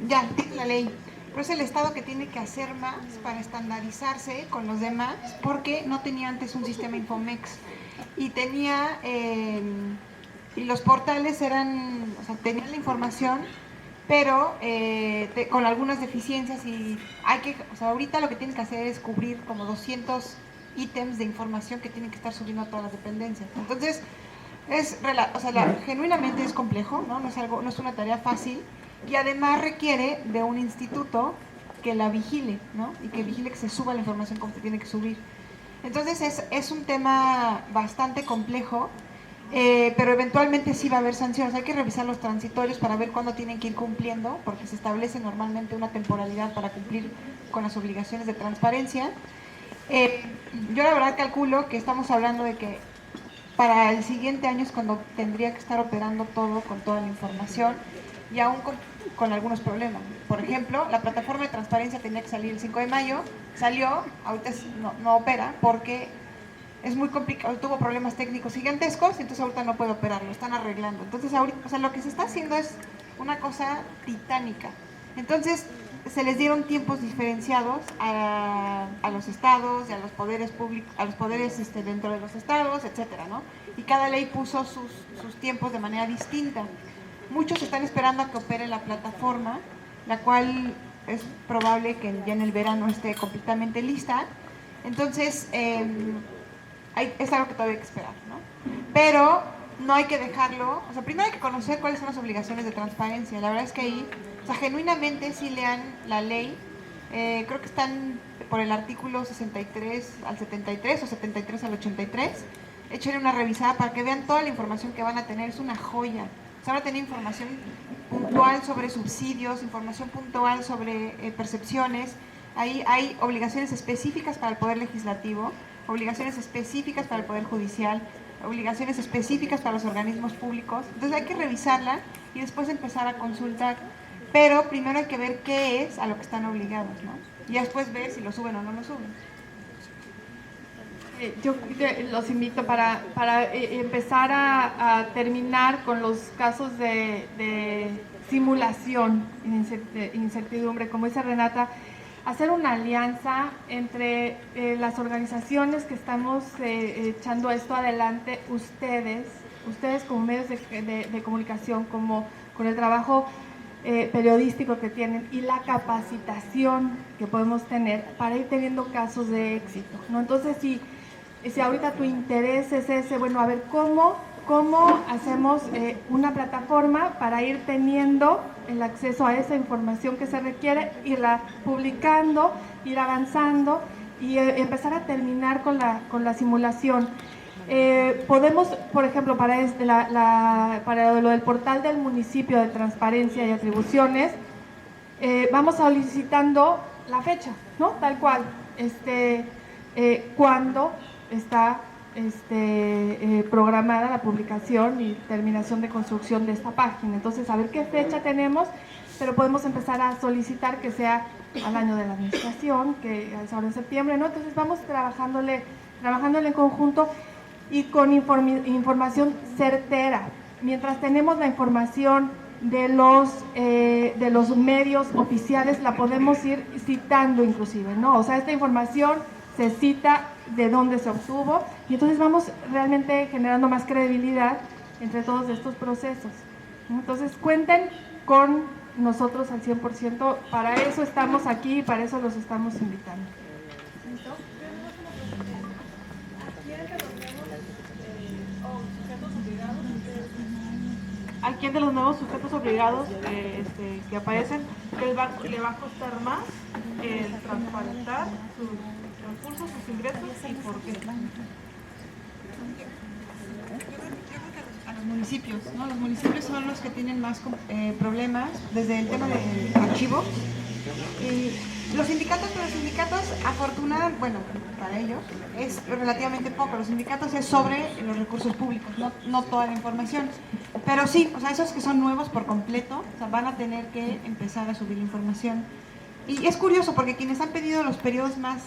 ya tiene la ley, pero es el estado que tiene que hacer más para estandarizarse con los demás, porque no tenía antes un sistema Infomex y tenía y los portales tenían la información, pero con algunas deficiencias, y ahorita lo que tienen que hacer es cubrir como 200 ítems de información que tienen que estar subiendo a todas las dependencias. Entonces, genuinamente es complejo, ¿no? No es una tarea fácil, y además requiere de un instituto que la vigile, ¿no? Y que vigile que se suba la información como se tiene que subir. Entonces es un tema bastante complejo, pero eventualmente sí va a haber sanciones. Hay que revisar los transitorios para ver cuándo tienen que ir cumpliendo, porque se establece normalmente una temporalidad para cumplir con las obligaciones de transparencia. Yo la verdad calculo que estamos hablando de que para el siguiente año es cuando tendría que estar operando todo con toda la información y aún con algunos problemas. Por ejemplo, la plataforma de transparencia tenía que salir el 5 de mayo, salió, ahorita no opera porque es muy complicado, tuvo problemas técnicos gigantescos y entonces ahorita no puede operar, lo están arreglando. Entonces ahorita, o sea, lo que se está haciendo es una cosa titánica. Entonces se les dieron tiempos diferenciados a los estados y a los poderes públicos, a los poderes dentro de los estados, etcétera, ¿no? Y cada ley puso sus tiempos de manera distinta. Muchos están esperando a que opere la plataforma, la cual es probable que ya en el verano esté completamente lista. Entonces, es algo que todavía hay que esperar, ¿no? Pero no hay que dejarlo, o sea, primero hay que conocer cuáles son las obligaciones de transparencia. La verdad es que ahí, o sea, genuinamente sí lean la ley, creo que están por el artículo 63 al 73 o 73 al 83, échenle una revisada para que vean toda la información que van a tener, es una joya. Se van a tener información puntual sobre subsidios, información puntual sobre percepciones, ahí hay obligaciones específicas para el Poder Legislativo, obligaciones específicas para el Poder Judicial, obligaciones específicas para los organismos públicos. Entonces hay que revisarla y después empezar a consultar. Pero primero hay que ver qué es a lo que están obligados, ¿no? Y después ver si lo suben o no lo suben. Yo los invito para empezar a terminar con los casos de simulación, incertidumbre, como dice Renata, hacer una alianza entre las organizaciones que estamos echando esto adelante, ustedes como medios de comunicación, como con el trabajo periodístico que tienen y la capacitación que podemos tener para ir teniendo casos de éxito, ¿no? Entonces, si ahorita tu interés es ese, bueno, a ver, ¿cómo hacemos una plataforma para ir teniendo el acceso a esa información que se requiere, irla publicando, ir avanzando y empezar a terminar con la simulación? Podemos, por ejemplo, para lo del portal del municipio de transparencia y atribuciones, vamos solicitando la fecha, ¿no? Tal cual, cuando está programada la publicación y terminación de construcción de esta página. Entonces, a ver qué fecha tenemos, pero podemos empezar a solicitar que sea al año de la administración, que es ahora en septiembre, ¿no? Entonces, vamos trabajándole en conjunto y con información certera. Mientras tenemos la información de los medios oficiales, la podemos ir citando inclusive, ¿no? O sea, esta información se cita de dónde se obtuvo y entonces vamos realmente generando más credibilidad entre todos estos procesos. Entonces cuenten con nosotros al 100%, para eso estamos aquí y para eso los estamos invitando. ¿Listo? ¿A quién de los nuevos sujetos obligados que aparecen le va a costar más transparentar sus recursos, sus ingresos y por qué? A los municipios, ¿no? Los municipios son los que tienen más problemas desde el tema del archivo. Los sindicatos, afortunadamente, bueno, para ellos es relativamente poco. Los sindicatos es sobre los recursos públicos, no toda la información. Pero sí, o sea, esos que son nuevos por completo, o sea, van a tener que empezar a subir la información. Y es curioso porque quienes han pedido los periodos más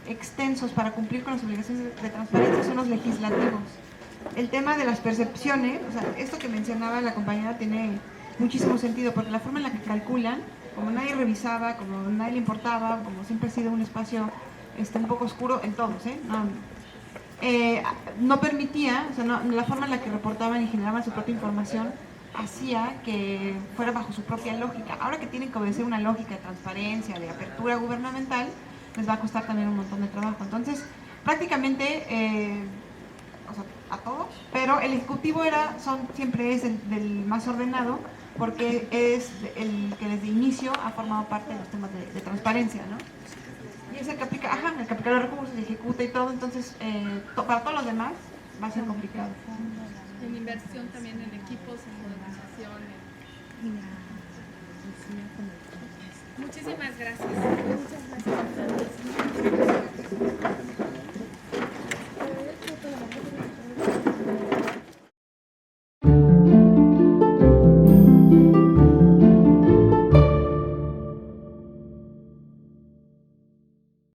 extensos para cumplir con las obligaciones de transparencia son los legislativos. El tema de las percepciones, o sea, esto que mencionaba la compañera tiene muchísimo sentido, porque la forma en la que calculan, como nadie revisaba, como nadie le importaba, como siempre ha sido un espacio un poco oscuro en todos, no permitía, o sea, la forma en la que reportaban y generaban su propia información hacía que fuera bajo su propia lógica. Ahora que tienen que obedecer una lógica de transparencia, de apertura gubernamental, les va a costar también un montón de trabajo. Entonces, prácticamente, o sea, a todos, pero el ejecutivo siempre es del más ordenado, porque es el que desde inicio ha formado parte de los temas de transparencia, ¿no? Y es el que aplica los recursos, ejecuta y todo, entonces para todos los demás va a ser complicado. En inversión también en equipos, en organización. Muchísimas gracias.